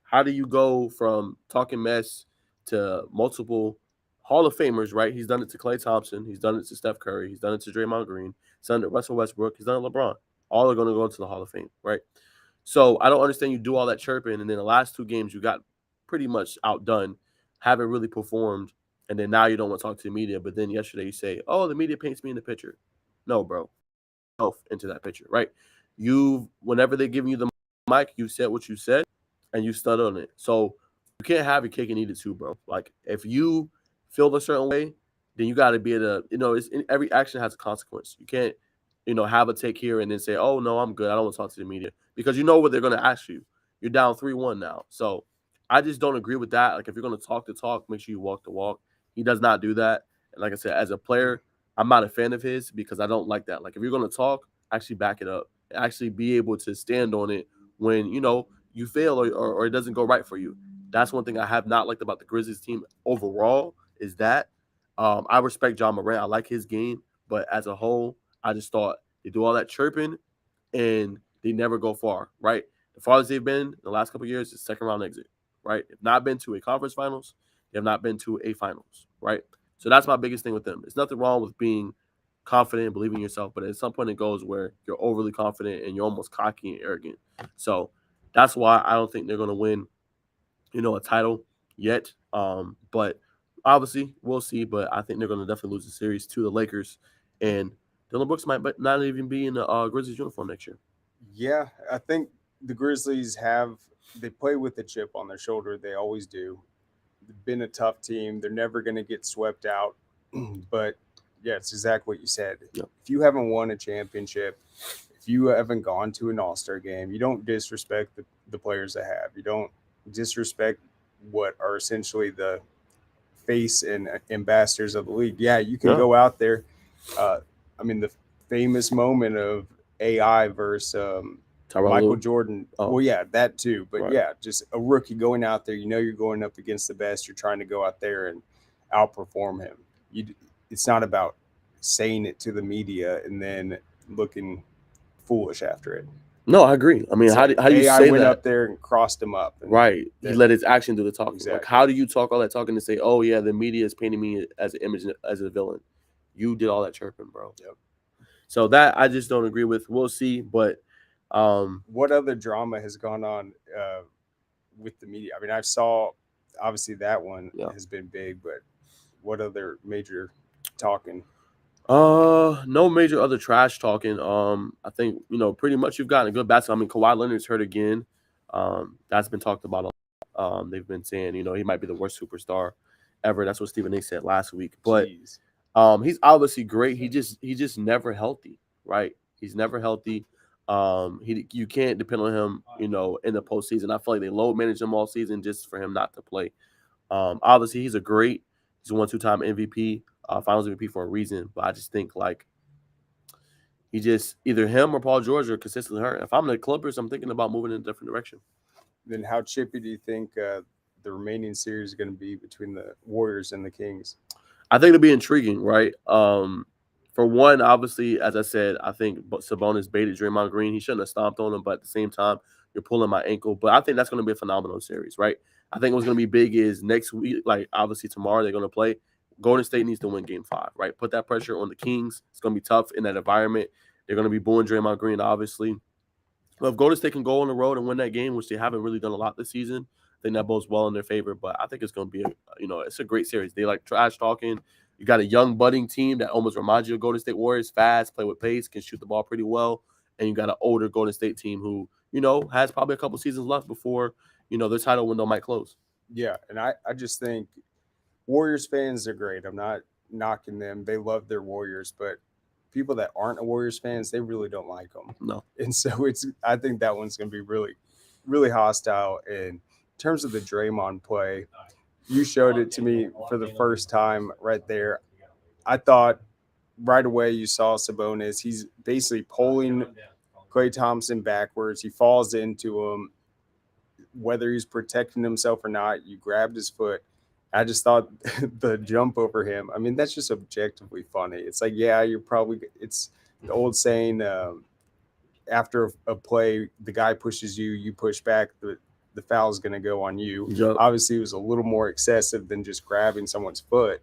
How do you go from talking mess to multiple Hall of Famers, right? He's done it to Klay Thompson. He's done it to Steph Curry. He's done it to Draymond Green. He's done it to Russell Westbrook. He's done it to LeBron. All are going to go into the Hall of Fame, right? So I don't understand you do all that chirping, and then the last 2 games you got pretty much outdone, haven't really performed, and then now you don't want to talk to the media. But then yesterday you say, "Oh, the media paints me in the picture." No, bro, into that picture, right? Whenever they're giving you the mic, you said what you said, and you stood on it. So you can't have your cake and eat it too, bro. Like if you feel a certain way, then you got to be able to, every action has a consequence. You can't, have a take here and then say, "Oh no, I'm good. I don't want to talk to the media," because you know what they're going to ask you. You're down 3-1 now, so I just don't agree with that. Like if you're going to talk the talk, make sure you walk the walk. He does not do that. And like I said, as a player, I'm not a fan of his because I don't like that. Like if you're going to talk, actually back it up. Actually be able to stand on it when you fail or it doesn't go right for you. That's one thing I have not liked about the Grizzlies team overall is that I respect John Morant. I like his game, but as a whole, I just thought they do all that chirping and they never go far, right? The farthest they've been in the last couple of years is second round exit, right? They've not been to a conference finals. They have not been to a finals, right? So that's my biggest thing with them. There's nothing wrong with being confident, believing in yourself, but at some point it goes where you're overly confident and you're almost cocky and arrogant. So that's why I don't think they're going to win, a title yet. But obviously we'll see. But I think they're going to definitely lose the series to the Lakers, and Dylan Brooks might not even be in the Grizzlies uniform next year. Yeah, I think the Grizzlies they play with the chip on their shoulder. They always do. They've been a tough team. They're never going to get swept out. But yeah, it's exactly what you said. Yeah. If you haven't won a championship, if you haven't gone to an All-Star game, you don't disrespect the players that have. You don't disrespect what are essentially the face and ambassadors of the league. Yeah, you can go out there. The famous moment of AI versus Michael Jordan. Oh. Well, yeah, that too. But right. Yeah, just a rookie going out there. You're going up against the best. You're trying to go out there and outperform him. It's not about saying it to the media and then looking foolish after it. No, I agree. I mean, so how do you say that? Went up there and crossed him up. Right. He let his action do the talking. Exactly. Like, how do you talk all that talking and say, "Oh yeah, the media is painting me as an image as a villain"? You did all that chirping, bro. Yep. So that I just don't agree with. We'll see, but what other drama has gone on with the media? I mean, I saw obviously that one has been big, but what other major talking? No major other trash talking. I think pretty much you've gotten a good basketball. I mean, Kawhi Leonard's hurt again. That's been talked about a lot. They've been saying he might be the worst superstar ever. That's what Stephen A said last week. But Jeez. he's obviously great. He just never healthy, right? He's never healthy. You can't depend on him, in the postseason. I feel like they load manage him all season just for him not to play. Obviously he's a 1-2-time MVP, Finals MVP for a reason. But I just think like he just either him or Paul George are consistently hurt. If I'm the Clippers, I'm thinking about moving in a different direction. Then how chippy do you think the remaining series is going to be between the Warriors and the Kings? I think it'll be intriguing, right? For one, obviously, as I said, I think Sabonis baited Draymond Green. He shouldn't have stomped on him, but at the same time, you're pulling my ankle. But I think that's going to be a phenomenal series, right? I think what's going to be big is next week, like obviously tomorrow they're going to play. Golden State needs to win Game 5, right? Put that pressure on the Kings. It's going to be tough in that environment. They're going to be booing Draymond Green, obviously. Well, if Golden State can go on the road and win that game, which they haven't really done a lot this season, I think that bodes well in their favor. But I think it's going to be, it's a great series. They like trash talking. You got a young budding team that almost reminds you of Golden State Warriors, fast, play with pace, can shoot the ball pretty well. And you got an older Golden State team who, has probably a couple seasons left before, their title window might close. Yeah, and I just think Warriors fans are great. I'm not knocking them. They love their Warriors, but people that aren't Warriors fans, they really don't like them. No. And so I think that one's going to be really, really hostile. And in terms of the Draymond play, you showed it to me for the first time right there. I thought right away you saw Sabonis. He's basically pulling Klay Thompson backwards. He falls into him. Whether he's protecting himself or not, you grabbed his foot. I just thought the jump over him. I mean, that's just objectively funny. It's like, yeah, it's the old saying, after a play, the guy pushes you, you push back, the foul is going to go on you. Yep. Obviously, it was a little more excessive than just grabbing someone's foot,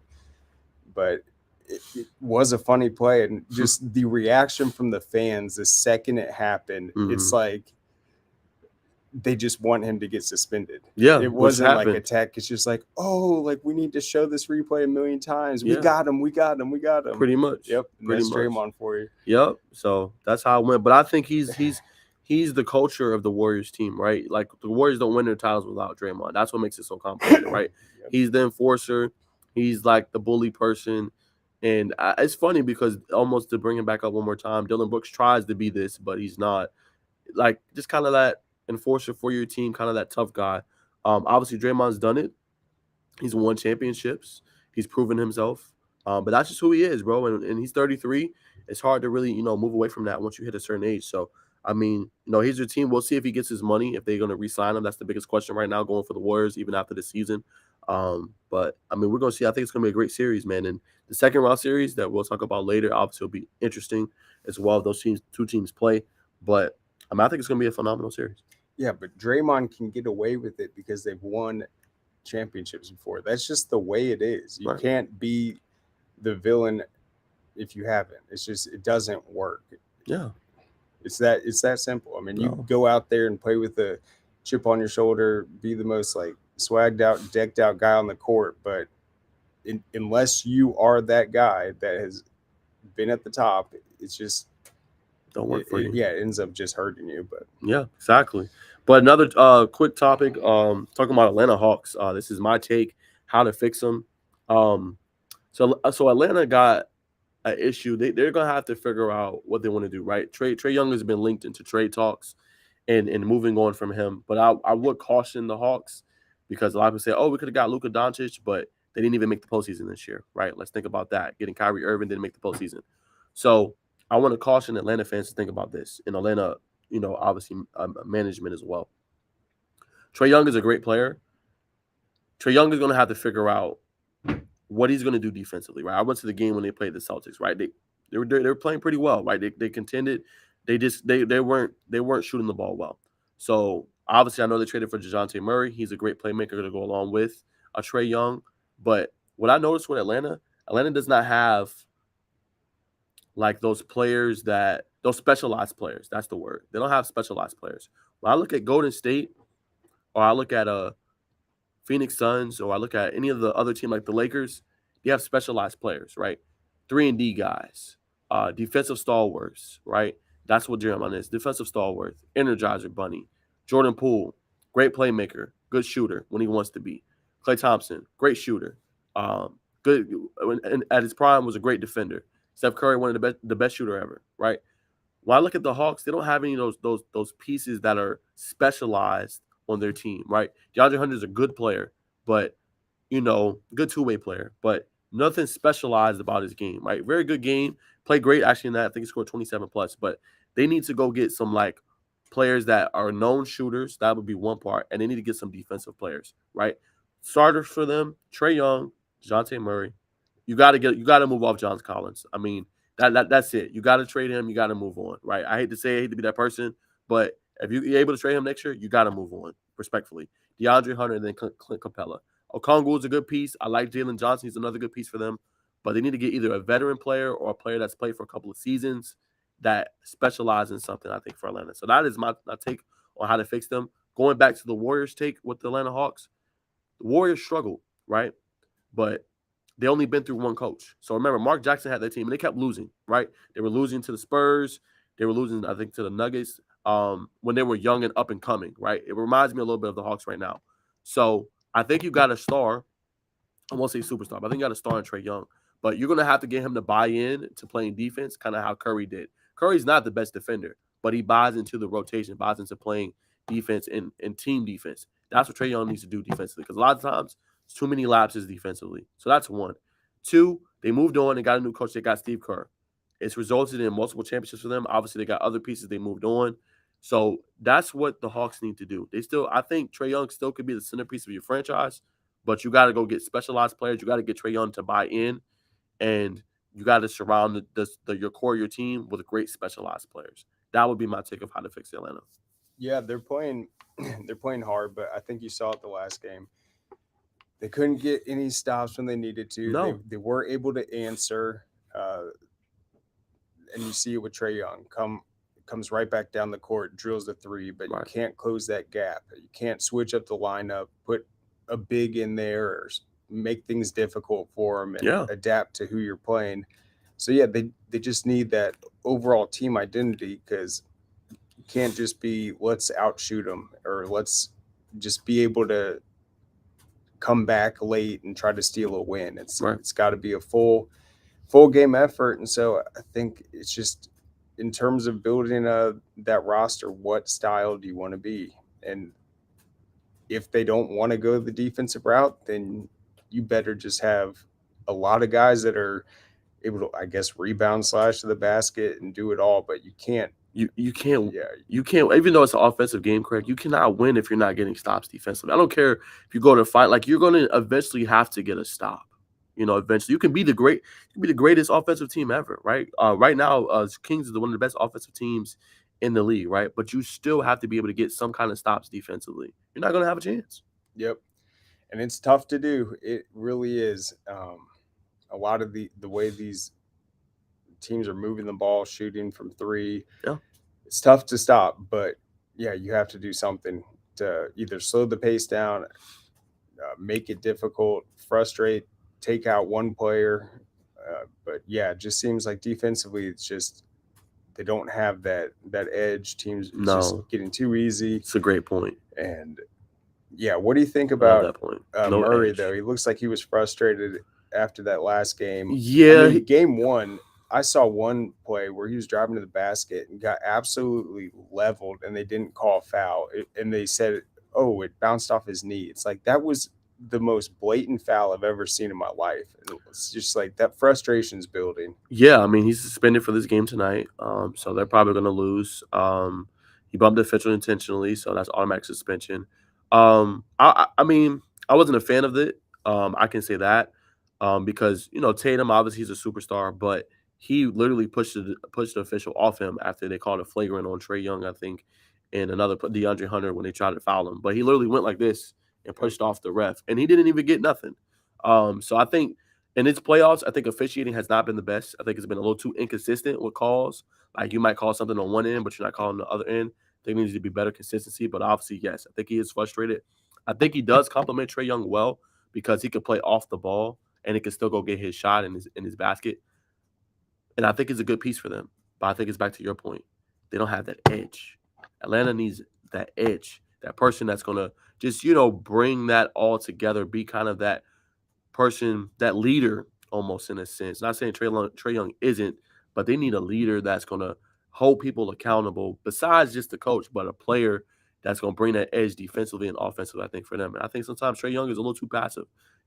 but it was a funny play. And just the reaction from the fans the second it happened, it's like they just want him to get suspended. Yeah, it wasn't like a tech. It's just like, oh, like we need to show this replay a million times. We got him. Pretty much. Yep. And that's Draymond for you. Yep. So that's how it went. But I think he's the culture of the Warriors team, right? Like the Warriors don't win their titles without Draymond. That's what makes it so complicated, right? Yep. He's the enforcer. He's like the bully person. And it's funny because almost to bring him back up one more time, Dylan Brooks tries to be this, but he's not. Like just kind of that enforcer for your team, kind of that tough guy. Obviously, Draymond's done it. He's won championships. He's proven himself. But that's just who he is, bro. And he's 33. It's hard to really, move away from that once you hit a certain age. So, I mean, he's your team. We'll see if he gets his money, if they're going to re-sign him. That's the biggest question right now going for the Warriors, even after the season. But, I mean, we're going to see. I think it's going to be a great series, man. And the second round series that we'll talk about later, obviously, will be interesting as well if those two teams play. But, I think it's going to be a phenomenal series. Yeah, but Draymond can get away with it because they've won championships before. That's just the way it is. You can't be the villain if you haven't. It's just it doesn't work. Yeah. It's that simple. I mean, you go out there and play with a chip on your shoulder, be the most like swagged out, decked out guy on the court, but unless you are that guy that has been at the top, it's just don't work for you. Yeah, it ends up just hurting you. But yeah, exactly. But another quick topic, talking about Atlanta Hawks. This is my take, how to fix them. So Atlanta got an issue. They're gonna have to figure out what they want to do, right? Trae Young has been linked into trade talks and moving on from him. But I would caution the Hawks because a lot of people say, oh, we could have got Luka Doncic, but they didn't even make the postseason this year, right? Let's think about that. Getting Kyrie Irving didn't make the postseason. So I want to caution Atlanta fans to think about this. In Atlanta, obviously management as well. Trae Young is a great player. Trae Young is going to have to figure out what he's going to do defensively, right? I went to the game when they played the Celtics, right? They were playing pretty well, right? They contended. They weren't shooting the ball well. So obviously, I know they traded for DeJounte Murray. He's a great playmaker to go along with Trae Young. But what I noticed with Atlanta does not have like those specialized players. That's the word. They don't have specialized players. When I look at Golden State, or I look at Phoenix Suns, or I look at any of the other team like the Lakers, they have specialized players, right? 3-and-D guys, defensive stalwarts, right? That's what Draymond is. Defensive stalwart, Energizer Bunny, Jordan Poole, great playmaker, good shooter when he wants to be. Klay Thompson, great shooter. Good, and at his prime was a great defender. Steph Curry, one of the best shooter ever, right? When I look at the Hawks, they don't have any of those pieces that are specialized on their team, right? DeAndre Hunter is a good player, but good two-way player, but nothing specialized about his game, right? Very good game, played great actually in that. I think he scored 27 plus, but they need to go get some like players that are known shooters. That would be one part, and they need to get some defensive players, right? Starters for them: Trae Young, DeJounte Murray. You got to move off John Collins. I mean, that's it. You got to trade him. You got to move on, right? I hate to be that person, but if you're able to trade him next year, you got to move on, respectfully. DeAndre Hunter and then Clint Capella. Okongwu is a good piece. I like Jalen Johnson. He's another good piece for them. But they need to get either a veteran player or a player that's played for a couple of seasons that specialize in something, I think, for Atlanta. So that is my take on how to fix them. Going back to the Warriors' take with the Atlanta Hawks, the Warriors struggled, right? But they only been through one coach. So remember, Mark Jackson had their team, and they kept losing, right? They were losing to the Spurs. They were losing, I think, to the Nuggets when they were young and up and coming, right? It reminds me a little bit of the Hawks right now. So I think you got a star. I won't say superstar, but I think you got a star in Trae Young. But you're going to have to get him to buy in to playing defense, kind of how Curry did. Curry's not the best defender, but he buys into the rotation, buys into playing defense and team defense. That's what Trae Young needs to do defensively, because a lot of times it's too many lapses defensively. So that's one. Two, they moved on and got a new coach. They got Steve Kerr. It's resulted in multiple championships for them. Obviously, they got other pieces they moved on. So that's what the Hawks need to do. I think Trae Young still could be the centerpiece of your franchise, but you got to go get specialized players. You got to get Trae Young to buy in, and you got to surround your core of your team with great specialized players. That would be my take of how to fix Atlanta. Yeah, they're playing they're playing hard, but I think you saw it the last game. They couldn't get any stops when they needed to. No. They were able to answer, and you see it with Trae Young. Comes right back down the court, drills the three, but Right. you can't close that gap. You can't switch up the lineup, put a big in there, or make things difficult for them and adapt to who you're playing. So yeah, they just need that overall team identity, because you can't just be let's outshoot them or let's just be able to come back late and try to steal a win. It's got to be a full game effort, and so I think it's just in terms of building that roster, what style do you want to be? And if they don't want to go the defensive route, then you better just have a lot of guys that are able to, I guess, rebound, slash to the basket, and do it all. But you can't. You can't. Even though it's an offensive game, Craig, you cannot win if you're not getting stops defensively. I don't care if you go to fight. Like, you're going to eventually have to get a stop. Eventually you can be the greatest offensive team ever, right? Right now, Kings is one of the best offensive teams in the league, right? But you still have to be able to get some kind of stops defensively. You're not going to have a chance. Yep, and it's tough to do. It really is. A lot of the way these teams are moving the ball, shooting from three, it's tough to stop. But yeah, you have to do something to either slow the pace down, make it difficult, frustrate, take out one player. But yeah, it just seems like defensively, it's just they don't have that edge. Teams just getting too easy. It's a great point. And yeah, what do you think about that point? Murray edge. Though he looks like he was frustrated after that last game. Yeah, game one, I saw one play where he was driving to the basket and got absolutely leveled, and they didn't call a foul, and they said, "Oh, it bounced off his knee." It's like that was the most blatant foul I've ever seen in my life. And it's just like that frustration's building. Yeah, I mean, he's suspended for this game tonight, so they're probably going to lose. He bumped the official intentionally, so that's automatic suspension. I mean, I wasn't a fan of it. I can say that because Tatum, obviously he's a superstar, but he literally pushed the official off him after they called a flagrant on Trae Young, I think, and another DeAndre Hunter when they tried to foul him. But he literally went like this and pushed off the ref, and he didn't even get nothing. So I think in its playoffs, I think officiating has not been the best. I think it's been a little too inconsistent with calls. Like, you might call something on one end, but you're not calling the other end. I think there needs to be better consistency, but obviously, yes, I think he is frustrated. I think he does compliment Trae Young well because he can play off the ball and he can still go get his shot in his basket. And I think it's a good piece for them. But I think it's back to your point. They don't have that edge. Atlanta needs that edge, that person that's going to just, bring that all together, be kind of that person, that leader almost in a sense. Not saying Trey Young isn't, but they need a leader that's going to hold people accountable besides just the coach, but a player that's going to bring that edge defensively and offensively, I think, for them. And I think sometimes Trey Young is a little too passive.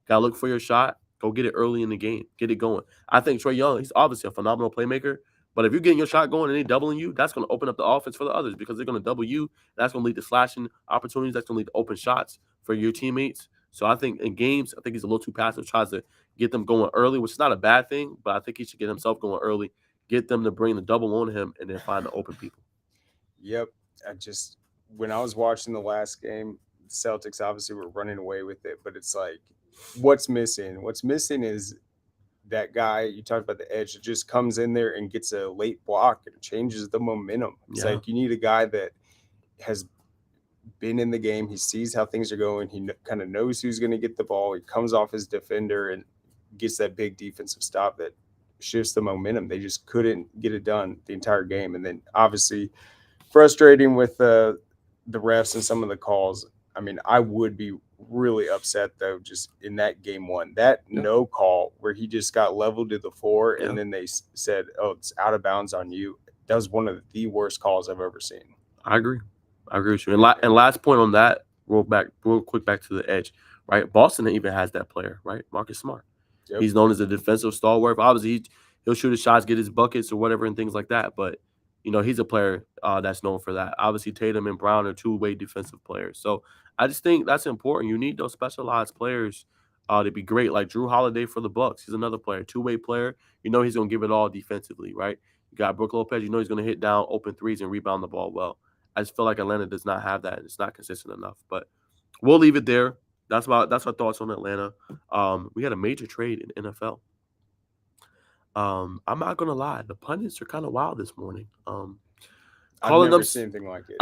Got to look for your shot. Go get it early in the game. Get it going. I think Trey Young, he's obviously a phenomenal playmaker, but if you're getting your shot going and they doubling you, that's going to open up the offense for the others because they're going to double you. That's going to lead to slashing opportunities. That's going to lead to open shots for your teammates. So I think in games, I think he's a little too passive. Tries to get them going early, which is not a bad thing, but I think he should get himself going early, get them to bring the double on him, and then find the open people. Yep. When I was watching the last game, the Celtics obviously were running away with it, but it's like, what's missing? What's missing is that guy you talked about, the edge that just comes in there and gets a late block and changes the momentum. It's like you need a guy that has been in the game. He sees how things are going. He kind of knows who's going to get the ball. He comes off his defender and gets that big defensive stop that shifts the momentum. They just couldn't get it done the entire game. And then obviously frustrating with the refs and some of the calls. I mean, I would be really upset though, just in that game one, that no call where he just got leveled to the floor and then they said, "Oh, it's out of bounds on you." That was one of the worst calls I've ever seen. I agree with you. And last point on that, real quick back to the edge, right? Boston even has that player, right? Marcus Smart. Yep. He's known as a defensive stalwart. Obviously, he'll shoot his shots, get his buckets or whatever and things like that. But, he's a player that's known for that. Obviously, Tatum and Brown are two-way defensive players. So I just think that's important. You need those specialized players to be great, like Drew Holiday for the Bucks. He's another player, two-way player. He's going to give it all defensively, right? You got Brook Lopez. He's going to hit down open threes and rebound the ball well. I just feel like Atlanta does not have that. It's not consistent enough. But we'll leave it there. That's our thoughts on Atlanta. We had a major trade in NFL. I'm not gonna lie, the pundits are kind of wild this morning. I've never seen anything like it.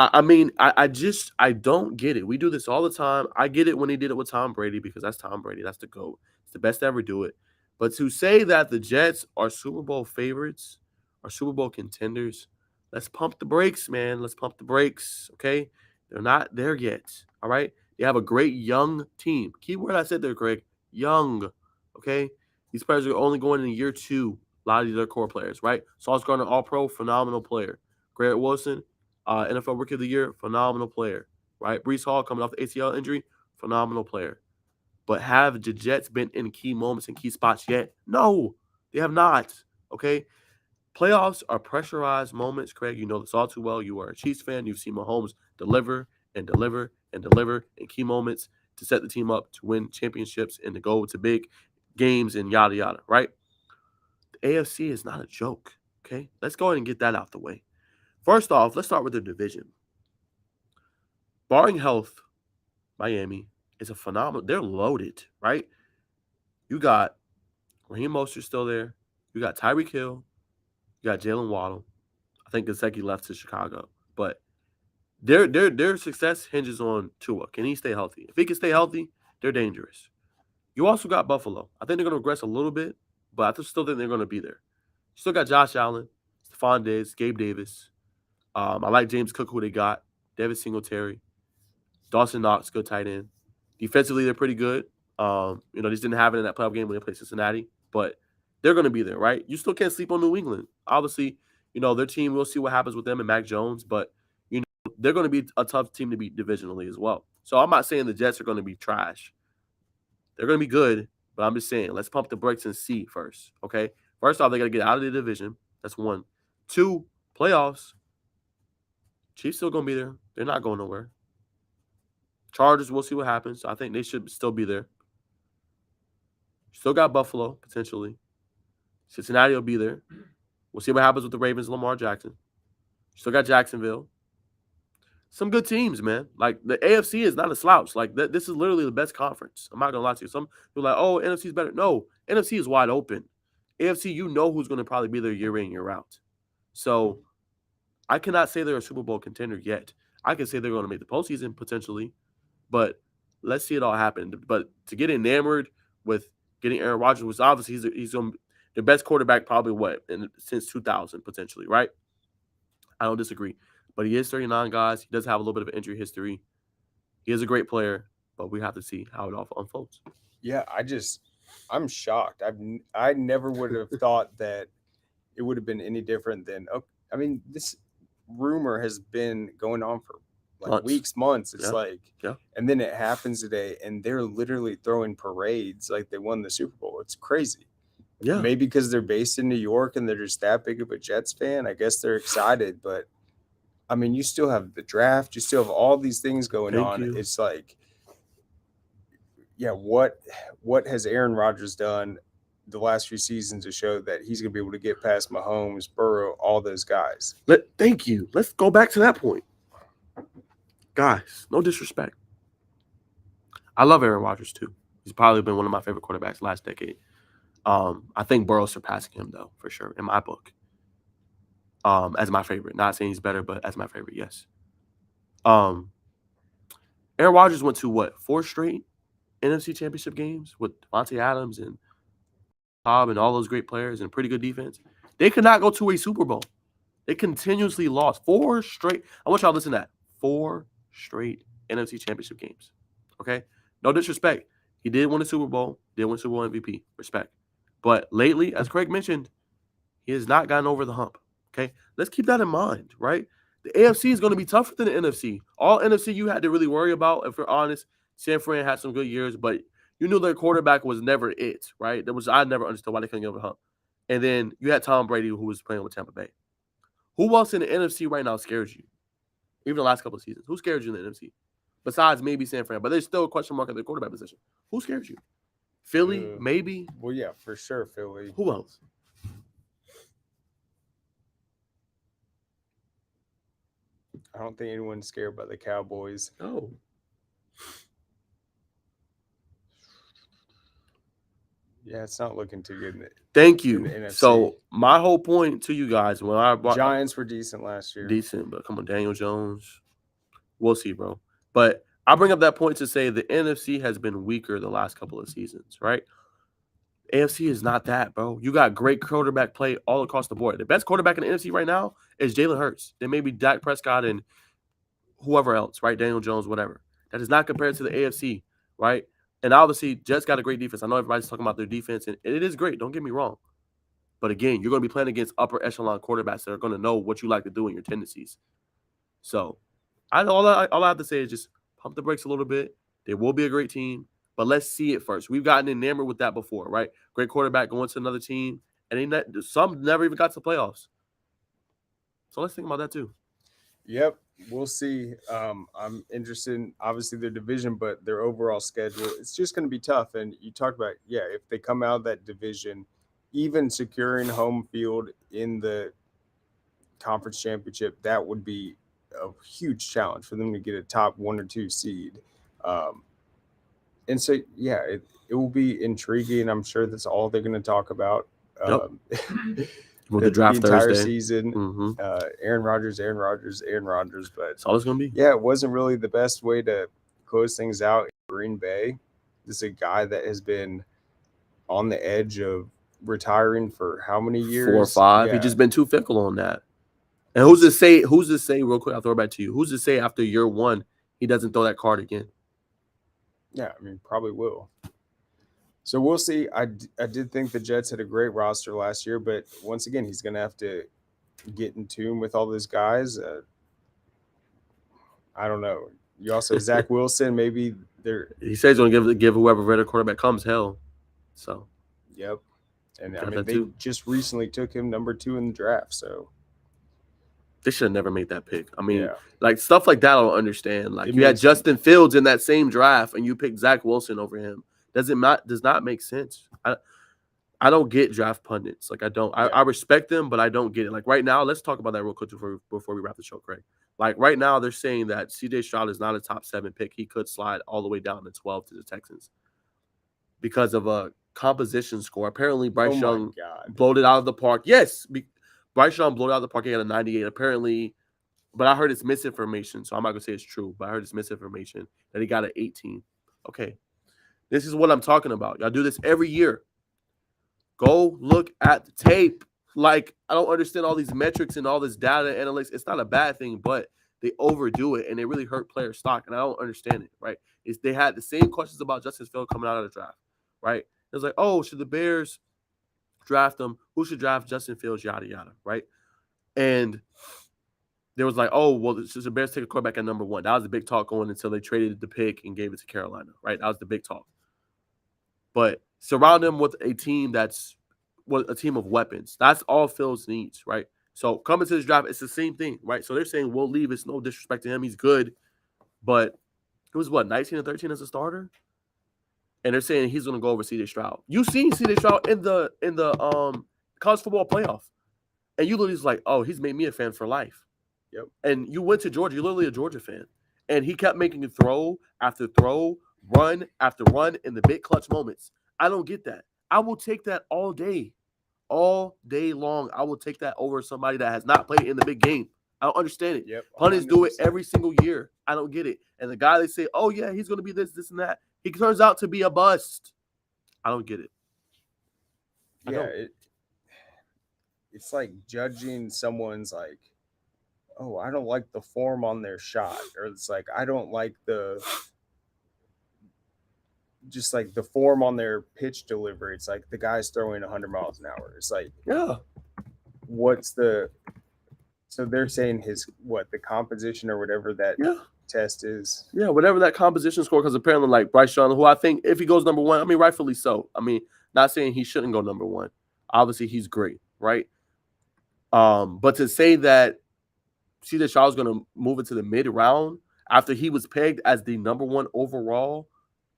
I don't get it. We do this all the time. I get it when he did it with Tom Brady because that's Tom Brady. That's the GOAT. It's the best to ever do it. But to say that the Jets are Super Bowl favorites, are Super Bowl contenders, let's pump the brakes, man. Let's pump the brakes, okay? They're not there yet, all right? They have a great young team. Keyword I said there, Craig, young, okay? These players are only going in year 2, a lot of their core players, right? Sauce Gardner, all-pro, phenomenal player. Garrett Wilson, NFL Rookie of the Year, phenomenal player, right? Breece Hall coming off the ACL injury, phenomenal player. But have the Jets been in key moments and key spots yet? No, they have not, okay? Playoffs are pressurized moments, Craig. You know this all too well. You are a Chiefs fan. You've seen Mahomes deliver and deliver and deliver in key moments to set the team up to win championships and to go to big games and yada, yada, right? The AFC is not a joke, okay? Let's go ahead and get that out the way. First off, let's start with the division. Barring health, Miami is a phenomenal. They're loaded, right? You got Raheem Mostert still there. You got Tyreek Hill. You got Jalen Waddle. I think Gesicki left to Chicago. But their success hinges on Tua. Can he stay healthy? If he can stay healthy, they're dangerous. You also got Buffalo. I think they're going to regress a little bit, but I still think they're going to be there. You still got Josh Allen, Stephon Diggs, Gabe Davis. I like James Cook, who they got. David Singletary. Dawson Knox, good tight end. Defensively, they're pretty good. They just didn't have it in that playoff game when they played Cincinnati, but they're going to be there, right? You still can't sleep on New England. Obviously, their team, we'll see what happens with them and Mac Jones, but, they're going to be a tough team to beat divisionally as well. So I'm not saying the Jets are going to be trash. They're going to be good, but I'm just saying let's pump the brakes and see first, okay? First off, they got to get out of the division. That's 1. 2, playoffs. Chiefs still going to be there. They're not going nowhere. Chargers, we'll see what happens. I think they should still be there. Still got Buffalo, potentially. Cincinnati will be there. We'll see what happens with the Ravens, Lamar Jackson. Still got Jacksonville. Some good teams, man. Like, the AFC is not a slouch. Like, this is literally the best conference. I'm not going to lie to you. Some people are like, oh, NFC is better. No, NFC is wide open. AFC, you know who's going to probably be there year in, year out. So I cannot say they're a Super Bowl contender yet. I can say they're going to make the postseason potentially, but let's see it all happen. But to get enamored with getting Aaron Rodgers, was obviously he's the best quarterback probably since 2000 potentially, right? I don't disagree. But he is 39, guys. He does have a little bit of injury history. He is a great player, but we have to see how it all unfolds. Yeah, I'm shocked. I never would have thought that it would have been any different than. I mean, this rumor has been going on for like Months. weeks, months. It's Yeah. like, Yeah. and then it happens today, and they're literally throwing parades like they won the Super Bowl. It's crazy. Yeah. Maybe because they're based in New York and they're just that big of a Jets fan. I guess they're excited, but I mean, you still have the draft. You still have all these things going Thank on. you. It's like, yeah, what has Aaron Rodgers done the last few seasons to show that he's going to be able to get past Mahomes, Burrow, all those guys? Thank you. Let's go back to that point. Guys, no disrespect. I love Aaron Rodgers too. He's probably been one of my favorite quarterbacks last decade. I think Burrow's surpassing him though, for sure, in my book. As my favorite. Not saying he's better, but as my favorite, yes. Aaron Rodgers went to what, 4 straight NFC Championship games with Devontae Adams and Cobb and all those great players and pretty good defense. They could not go to a Super Bowl. They continuously lost 4 straight. I want y'all to listen to that. 4 straight NFC Championship games. Okay? No disrespect. He did win a Super Bowl. Did win Super Bowl MVP. Respect. But lately, as Craig mentioned, he has not gotten over the hump. Okay? Let's keep that in mind, right? The AFC is going to be tougher than the NFC. All NFC you had to really worry about, if we're honest, San Fran had some good years, but you knew their quarterback was never it, right? I never understood why they couldn't get over the hump. And then you had Tom Brady, who was playing with Tampa Bay. Who else in the NFC right now scares you? Even the last couple of seasons. Who scares you in the NFC? Besides maybe San Fran, but there's still a question mark at the quarterback position. Who scares you? Philly, maybe? Well, yeah, for sure, Philly. Who else? I don't think anyone's scared by the Cowboys. Oh. Yeah, it's not looking too good. Thank in you. the NFC. So my whole point to you guys, when I brought Giants were decent last year. decent, but come on, Daniel Jones. We'll see, bro. But I bring up that point to say the NFC has been weaker the last couple of seasons, right? AFC is not that, bro. You got great quarterback play all across the board. The best quarterback in the NFC right now is Jalen Hurts. Then maybe Dak Prescott and whoever else, right? Daniel Jones, whatever. That is not compared to the AFC, right? And obviously, Jets got a great defense. I know everybody's talking about their defense, and it is great. Don't get me wrong. But again, you're going to be playing against upper echelon quarterbacks that are going to know what you like to do and your tendencies. So, all I have to say is just pump the brakes a little bit. They will be a great team, but let's see it first. We've gotten enamored with that before, right? Great quarterback going to another team, and some never even got to the playoffs. So let's think about that too. Yep, we'll see. I'm interested in obviously their division, but their overall schedule. It's just going to be tough. And you talked about, yeah, if they come out of that division, even securing home field in the conference championship, that would be a huge challenge for them to get a top 1 or 2 seed. And so, yeah, it will be intriguing. I'm sure that's all they're going to talk about. With the draft entire Thursday. season. Mm-hmm. Aaron Rodgers. But That's all it's going to be. yeah, it wasn't really the best way to close things out in Green Bay. This is a guy that has been on the edge of retiring for how many years? 4 or 5. Yeah. He's just been too fickle on that. And who's to say, real quick, I'll throw it back to you. Who's to say after year 1 he doesn't throw that card again? Yeah, I mean, probably will. So we'll see. I did think the Jets had a great roster last year, but once again, he's going to have to get in tune with all those guys. I don't know. You also have Zach Wilson. Maybe they're. He says he's going to give whoever better quarterback comes hell. So. Yep. And Got I mean, that they too. just recently took him number 2 in the draft. So they should have never made that pick. I mean, yeah. like stuff like that I don't understand. Like It you had makes Justin Fields in that same draft and you picked Zach Wilson over him. Does not make sense. I don't get draft pundits. Like I don't. Yeah. I respect them, but I don't get it. Like right now, let's talk about that real quick before we wrap the show, Craig. Like right now, they're saying that CJ Stroud is not a top 7 pick. He could slide all the way down to 12 to the Texans because of a composition score. Apparently, Bryce Young blowed it out of the park. Yes, Bryce Young blowed it out of the park. He got a 98. Apparently, but I heard it's misinformation, so I'm not gonna say it's true. But I heard it's misinformation that he got an 18. Okay, this is what I'm talking about. Y'all do this every year. Go look at the tape. Like, I don't understand all these metrics and all this data analytics. It's not a bad thing, but they overdo it and they really hurt player stock. And I don't understand it, right? They had the same questions about Justin Fields coming out of the draft, right? It's like, oh, should the Bears draft him? Who should draft Justin Fields? Yada yada, right? And there was like, oh, well, should the Bears take a quarterback at number 1? That was the big talk going until they traded the pick and gave it to Carolina, right? That was the big talk. But surround him with a team that's a team of weapons. That's all Fields needs, right? So coming to this draft, it's the same thing, right? So they're saying we'll leave. It's no disrespect to him. He's good. But it was 19 and 13 as a starter? And they're saying he's going to go over C.J. Stroud. You've seen C.J. Stroud in the college football playoff. And you literally just like, oh, he's made me a fan for life. Yep. And you went to Georgia. You're literally a Georgia fan. And he kept making you throw after throw, run after run in the big clutch moments. I don't get that. I will take that all day. All day long. I will take that over somebody that has not played in the big game. I don't understand it. Yep. Punies do it every single year. I don't get it. And the guy they say, oh, yeah, he's going to be this, and that. He turns out to be a bust. I don't get it. It's like judging someone's like, oh, I don't like the form on their shot, or it's like I don't like the form on their pitch delivery. It's like the guy's throwing 100 miles an hour. It's like, yeah, so they're saying the composition or whatever that test is. Yeah, whatever that composition score, because apparently like Bryce Young, who I think if he goes number 1, I mean, rightfully so. I mean, not saying he shouldn't go number 1. Obviously, he's great, right? But to say that C.J. Stroud is going to move into the mid round after he was pegged as the number 1 overall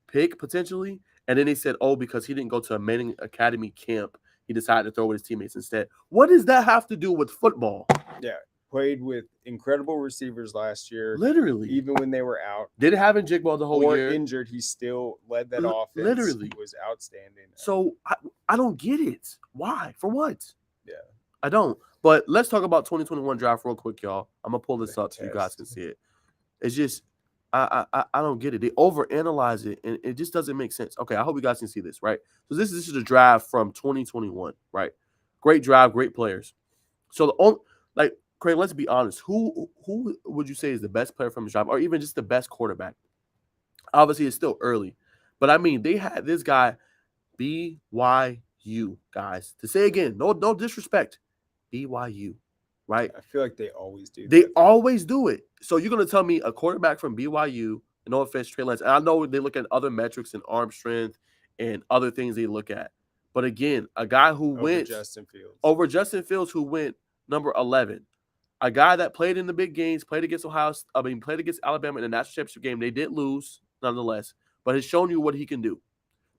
pick potentially, and then they said, oh, because he didn't go to a Manning Academy camp, he decided to throw with his teammates instead. What does that have to do with football? Yeah, played with incredible receivers last year. Literally, even when they were out, didn't have Jigba the whole year. Injured, he still led that offense. Literally, was outstanding. So I don't get it. Why? For what? Yeah, I don't. But let's talk about 2021 draft real quick, y'all. I'm gonna pull this up so you guys can see it. It's just I don't get it. They overanalyze it, and it just doesn't make sense. Okay, I hope you guys can see this, right? So this is a draft from 2021, right? Great draft, great players. So Craig, let's be honest. Who would you say is the best player from the draft, or even just the best quarterback? Obviously, it's still early, but I mean, they had this guy, BYU, guys. To say again, no disrespect, BYU, right? I feel like they always do. They always do it. So you're gonna tell me a quarterback from BYU? No offense, Trey Lance. And I know they look at other metrics and arm strength and other things they look at, but again, a guy who went over Justin Fields, who went number 11. A guy that played in the big games, played against played against Alabama in the national championship game. They did lose, nonetheless, but has shown you what he can do.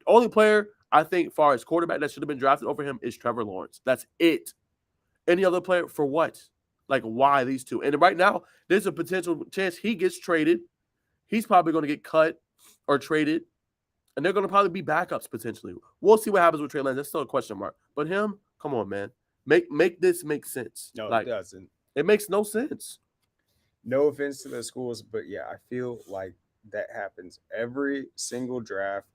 The only player I think, as far as quarterback, that should have been drafted over him is Trevor Lawrence. That's it. Any other player for what? Like, why these two? And right now, there's a potential chance he gets traded. He's probably going to get cut or traded, and they're going to probably be backups potentially. We'll see what happens with Trey Lance. That's still a question mark. But him, come on, man, make this make sense. No, it doesn't. It makes no sense. No offense to the schools, but yeah, I feel like that happens every single draft.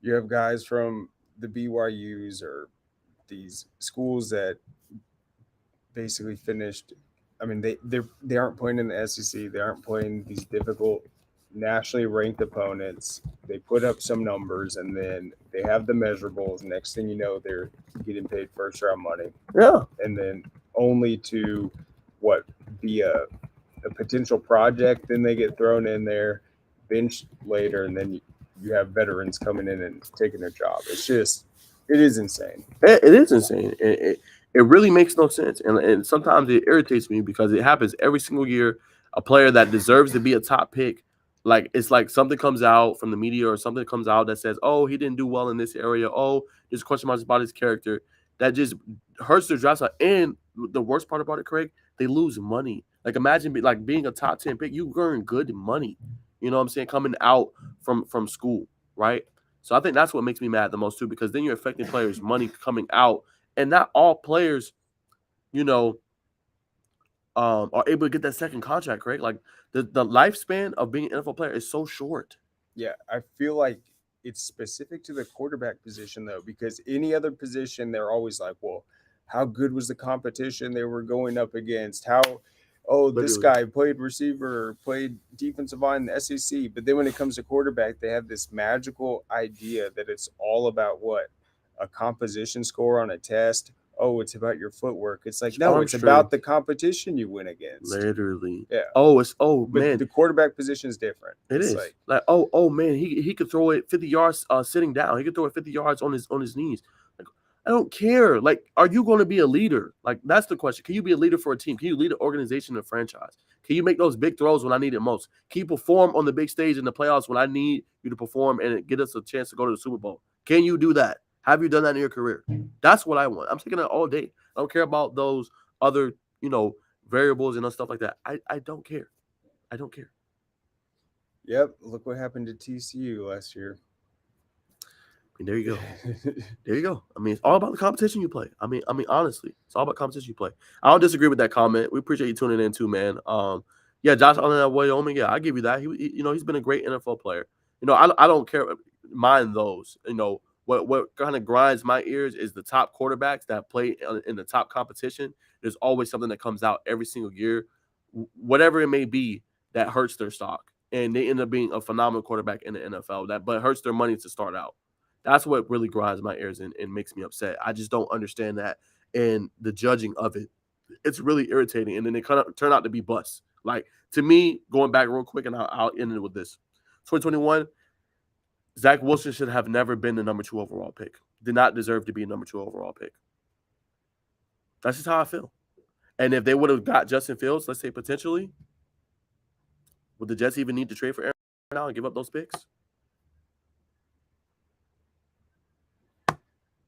You have guys from the BYUs or these schools that basically finished. I mean, they aren't playing in the SEC. They aren't playing these difficult nationally ranked opponents. They put up some numbers, and then they have the measurables. Next thing you know, they're getting paid first round money. Yeah, and then only to be a potential project. Then they get thrown in there, benched later, and then you have veterans coming in and taking their job. It is insane. It is insane. It really makes no sense. And sometimes it irritates me because it happens every single year. A player that deserves to be a top pick, like it's like something comes out from the media or something comes out that says, oh, he didn't do well in this area. Oh, there's question marks about his character. That just hurts their draft stock. And the worst part about it, Craig, they lose money. Like imagine being a top 10 pick, you earn good money. You know what I'm saying? Coming out from school, right? So I think that's what makes me mad the most too, because then you're affecting players' money coming out, and not all players, are able to get that second contract, Craig. Like the lifespan of being an NFL player is so short. Yeah, I feel like it's specific to the quarterback position though, because any other position, they're always like, well, how good was the competition they were going up against? oh, this Literally. guy played receiver or played defensive line in the SEC. But then when it comes to quarterback, they have this magical idea that it's all about what? A composition score on a test. Oh, it's about your footwork. It's like, no, Arm it's about strength. the competition you win against. Literally. Yeah. Oh But man, the quarterback position is different. it It's is. like, Like man, he could throw it 50 yards sitting down. He could throw it 50 yards on his knees. Like, I don't care. Like, are you going to be a leader? Like, that's the question. Can you be a leader for a team? Can you lead an organization and franchise? Can you make those big throws when I need it most? Can you perform on the big stage in the playoffs when I need you to perform and get us a chance to go to the Super Bowl? Can you do that? Have you done that in your career? That's what I want. I'm taking that all day. I don't care about those other, variables and stuff like that. I don't care. I don't care. yep, look what happened to TCU last year. I mean, there you go. There you go. I mean, it's all about the competition you play. I mean, honestly, it's all about competition you play. I don't disagree with that comment. We appreciate you tuning in too, man. Yeah, Josh Allen at Wyoming. Yeah, I give you that. He's been a great NFL player. I don't care, mind those. What kind of grinds my ears is the top quarterbacks that play in the top competition. There's always something that comes out every single year, whatever it may be, that hurts their stock, and they end up being a phenomenal quarterback in the NFL. But hurts their money to start out. That's what really grinds my ears and makes me upset. I just don't understand that, and the judging of it. It's really irritating, and then they kind of turn out to be busts. Like, to me, going back real quick, and I'll end it with this: 2021, Zach Wilson should have never been the number 2 overall pick. Did not deserve to be a number 2 overall pick. That's just how I feel. And if they would have got Justin Fields, let's say potentially, would the Jets even need to trade for Aaron now and give up those picks?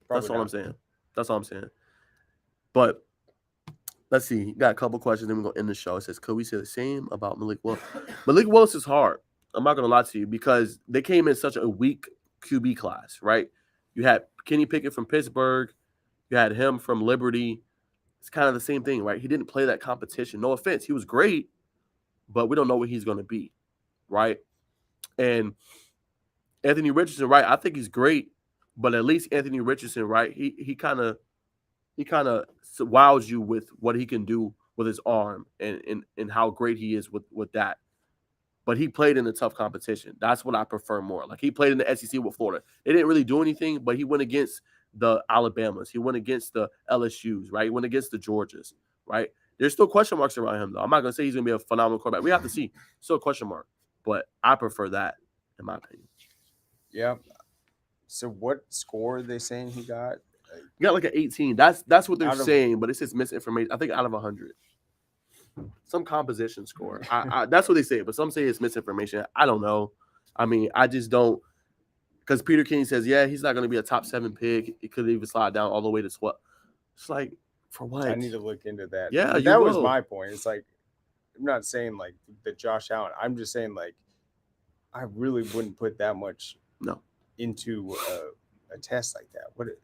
That's all I'm saying. That's all I'm saying. But let's see. Got a couple questions, then we're going to end the show. It says, could we say the same about Malik Willis? Malik Willis is hard. I'm not going to lie to you, because they came in such a weak QB class, right? You had Kenny Pickett from Pittsburgh. You had him from Liberty. It's kind of the same thing, right? He didn't play that competition. No offense. He was great, but we don't know what he's going to be, right? And Anthony Richardson, right? I think he's great, but at least Anthony Richardson, right? He kind of wows you with what he can do with his arm and how great he is with that. But he played in a tough competition. That's what I prefer more. Like, he played in the SEC with Florida. They didn't really do anything, but he went against the Alabamas. He went against the LSUs, right? He went against the Georgias, right? There's still question marks around him, though. I'm not going to say he's going to be a phenomenal quarterback. We have to see. Still a question mark. But I prefer that, in my opinion. Yeah. So what score are they saying he got? He got like an 18. That's what they're saying, but it says misinformation. I think out of 100. Some composition score. That's what they say, but some say it's misinformation. I don't know. I mean, I just don't, because Peter King says, yeah, he's not going to be a top 7 pick. It could even slide down all the way to 12. It's like, for what? I need to look into that. Yeah, that was my point. It's like, I'm not saying like the Josh Allen. I'm just saying, like, I really wouldn't put that much into a test like that.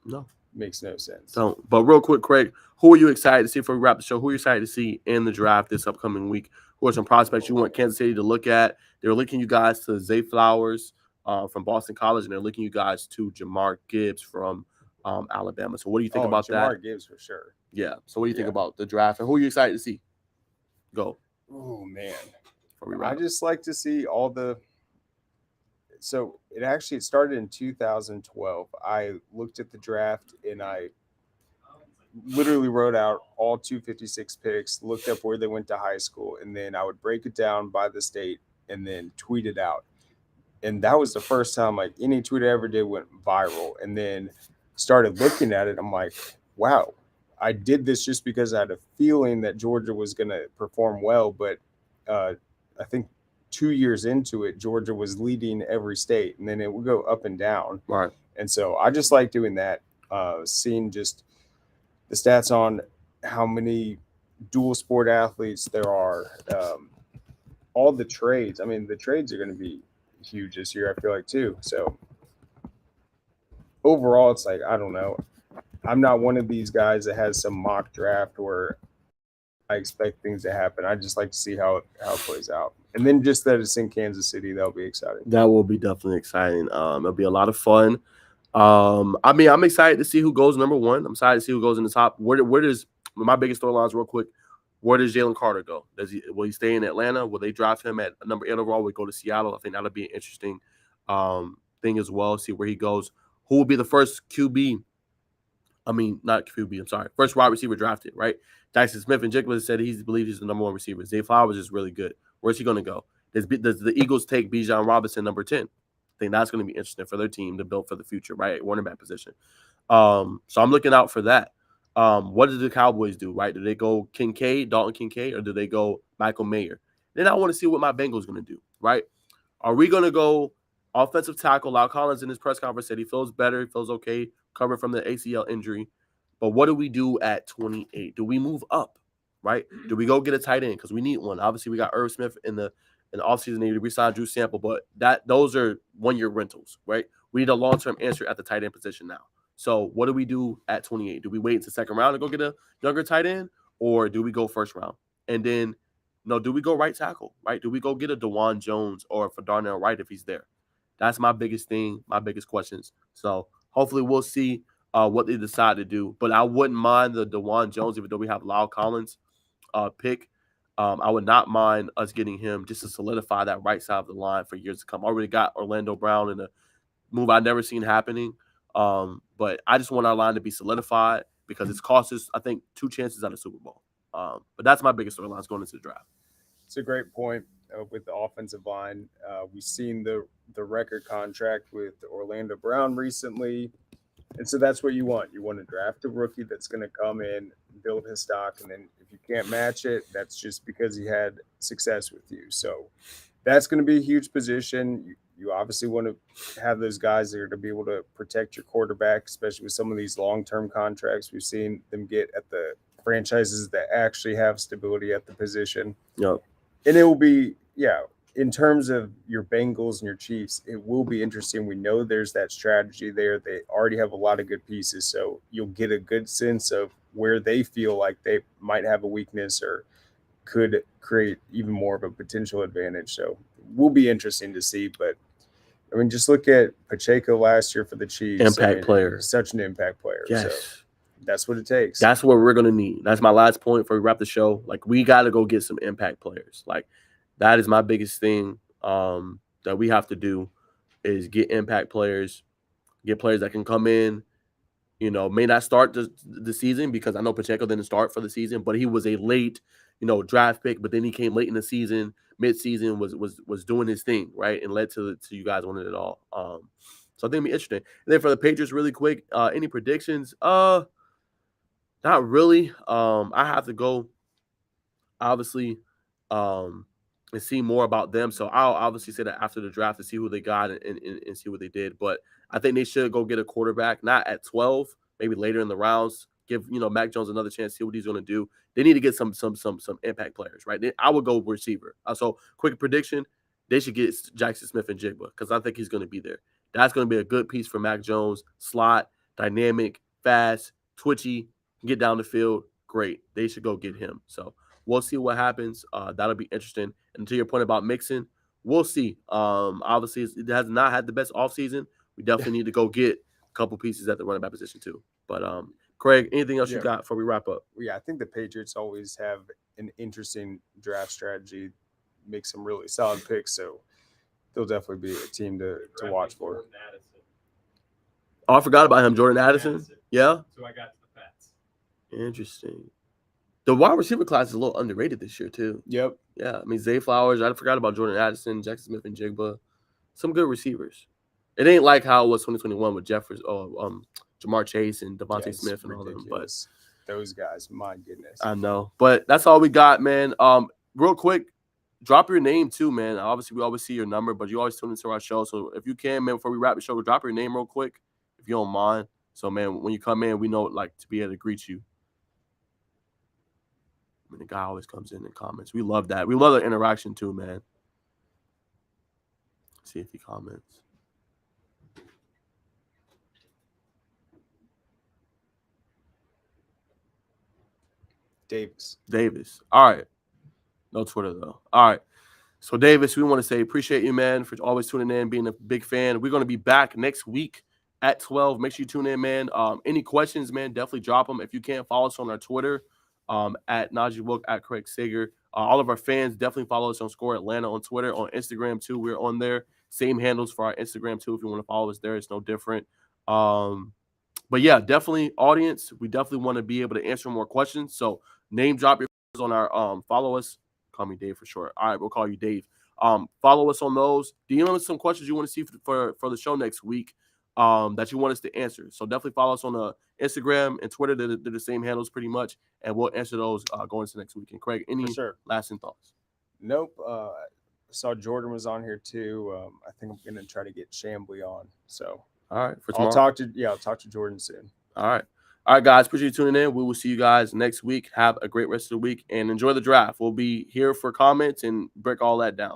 No. Makes no sense. Don't. But real quick, Craig, who are you excited to see before we wrap the show? Who are you excited to see in the draft this upcoming week? Who are some prospects you want Kansas City to look at? They're linking you guys to Zay Flowers from Boston College, and they're linking you guys to Jamar Gibbs from Alabama. So what do you think about that? Jamar Gibbs for sure. Yeah. So what do you think about the draft, and who are you excited to see? Go. Oh, man. I just like to see all the – so it started in 2012. I looked at the draft and I literally wrote out all 256 picks, looked up where they went to high school, and then I would break it down by the state and then tweet it out. And that was the first time, like, any tweet I ever did went viral. And then started looking at it. I'm like, wow, I did this just because I had a feeling that Georgia was going to perform well. But I think 2 years into it, Georgia was leading every state, and then it would go up and down. Right. And so I just like doing that, seeing just the stats on how many dual sport athletes there are, all the trades. I mean, the trades are going to be huge this year, I feel like, too. So overall, it's like, I don't know. I'm not one of these guys that has some mock draft where I expect things to happen. I just like to see how it plays out. And then just that it's in Kansas City, that'll be exciting. That will be definitely exciting. It'll be a lot of fun. I mean, I'm excited to see who goes number 1. I'm excited to see who goes in the top. Where does my biggest storylines real quick? Where does Jalen Carter go? Will he stay in Atlanta? Will they draft him at number 8 overall? Will he go to Seattle? I think that'll be an interesting thing as well. See where he goes. Who will be the first QB? I mean, not QB. I'm sorry. First wide receiver drafted, right? Jackson Smith and Jigba said he believes he's the number 1 receiver. Zay Flowers is really good. Where's he going to go? Does the Eagles take Bijan Robinson number 10? I think that's going to be interesting for their team to build for the future, right? Running back position. So I'm looking out for that. What do the Cowboys do, right? Do they go Dalton Kincaid, or do they go Michael Mayer? Then I want to see what my Bengals going to do, right? Are we going to go offensive tackle? Lyle Collins in his press conference said he feels better, he feels okay, covered from the ACL injury. But what do we do at 28? Do we move up, right? Do we go get a tight end? Because we need one. Obviously, we got Irv Smith in the offseason. They need to re-sign Drew Sample, but those are one-year rentals, right? We need a long-term answer at the tight end position now. So what do we do at 28? Do we wait until second round to go get a younger tight end, or do we go first round? And then, do we go right tackle, right? Do we go get a DeJuan Jones or for Darnell Wright if he's there? That's my biggest thing, my biggest questions. So hopefully we'll see what they decide to do. But I wouldn't mind the DeJuan Jones, even though we have Lyle Collins pick. I would not mind us getting him just to solidify that right side of the line for years to come. I already got Orlando Brown in a move I've never seen happening. But I just want our line to be solidified because it's cost us, I think, 2 chances at a Super Bowl. But that's my biggest storylines going into the draft. It's a great point with the offensive line. We've seen the record contract with Orlando Brown recently. And so that's what you want. You want to draft a rookie that's going to come in, build his stock, and then if you can't match it, that's just because he had success with you. So that's going to be a huge position. You obviously want to have those guys there to be able to protect your quarterback, especially with some of these long-term contracts we've seen them get at the franchises that actually have stability at the position. Yep. And it will be, in terms of your Bengals and your Chiefs, it will be interesting. We know there's that strategy there. They already have a lot of good pieces, so you'll get a good sense of where they feel like they might have a weakness or could create even more of a potential advantage. So it will be interesting to see. But, I mean, just look at Pacheco last year for the Chiefs. Impact player. Such an impact player. Yes. So that's what it takes. That's what we're going to need. That's my last point before we wrap the show. Like, we got to go get some impact players. Like, that is my biggest thing that we have to do is get impact players, get players that can come in, may not start the season because I know Pacheco didn't start for the season, but he was a late, draft pick, but then he came late in the season, mid-season, was doing his thing, right, and led to you guys winning it all. So I think it'll be interesting. And then for the Patriots, really quick, any predictions? Not really. I have to go, obviously, and see more about them. So I'll obviously say that after the draft to see who they got and see what they did. But I think they should go get a quarterback, not at 12, maybe later in the rounds. Give Mac Jones another chance, see what he's going to do. They need to get some impact players, right? I would go receiver. So quick prediction: they should get Jackson Smith and Jigba because I think he's going to be there. That's going to be a good piece for Mac Jones. Slot, dynamic, fast, twitchy, get down the field. Great. They should go get him. So we'll see what happens. That'll be interesting. And to your point about Mixon, we'll see. Obviously, it has not had the best offseason. We definitely need to go get a couple pieces at the running back position too. But Craig, anything else you got before we wrap up? Yeah, I think the Patriots always have an interesting draft strategy, make some really solid picks. So they'll definitely be a team to watch for. Oh, I forgot about him, Jordan Addison. Yeah. So I got to the Pats. Interesting. The wide receiver class is a little underrated this year too. Yep. Yeah, I mean Zay Flowers. I forgot about Jordan Addison, Jackson Smith, and Jigba. Some good receivers. It ain't like how it was 2021 with Jamar Chase and Devontae Smith and all them. But those guys, my goodness. I know. But that's all we got, man. Real quick, drop your name too, man. Obviously, we always see your number, but you always tune into our show. So if you can, man, before we wrap the show, drop your name real quick, if you don't mind. So, man, when you come in, we know to be able to greet you. I mean, the guy always comes in and comments. We love that. We love the interaction too, man. See if he comments. Davis. All right. No Twitter, though. All right. So, Davis, we want to say appreciate you, man, for always tuning in, being a big fan. We're going to be back next week at 12. Make sure you tune in, man. Any questions, man, definitely drop them. If you can't, follow us on our Twitter. at Najee Wilk, at Craig Sager. All of our fans definitely follow us on Score Atlanta on Twitter, on Instagram too. We're on there. Same handles for our Instagram too. If you want to follow us there, it's no different. But yeah, definitely audience. We definitely want to be able to answer more questions. So name drop your on our follow us. Call me Dave for short. All right, we'll call you Dave. Follow us on those. DM us some questions you want to see for the show next week that you want us to answer. So definitely follow us on Instagram and Twitter. They're the same handles pretty much, and we'll answer those going into next week. And Craig, any lasting thoughts? Nope. I saw Jordan was on here too. I think I'm gonna try to get Chambly on. So all right, for tomorrow. I'll talk to Jordan soon. All right, guys. Appreciate you tuning in. We will see you guys next week. Have a great rest of the week and enjoy the draft. We'll be here for comments and break all that down.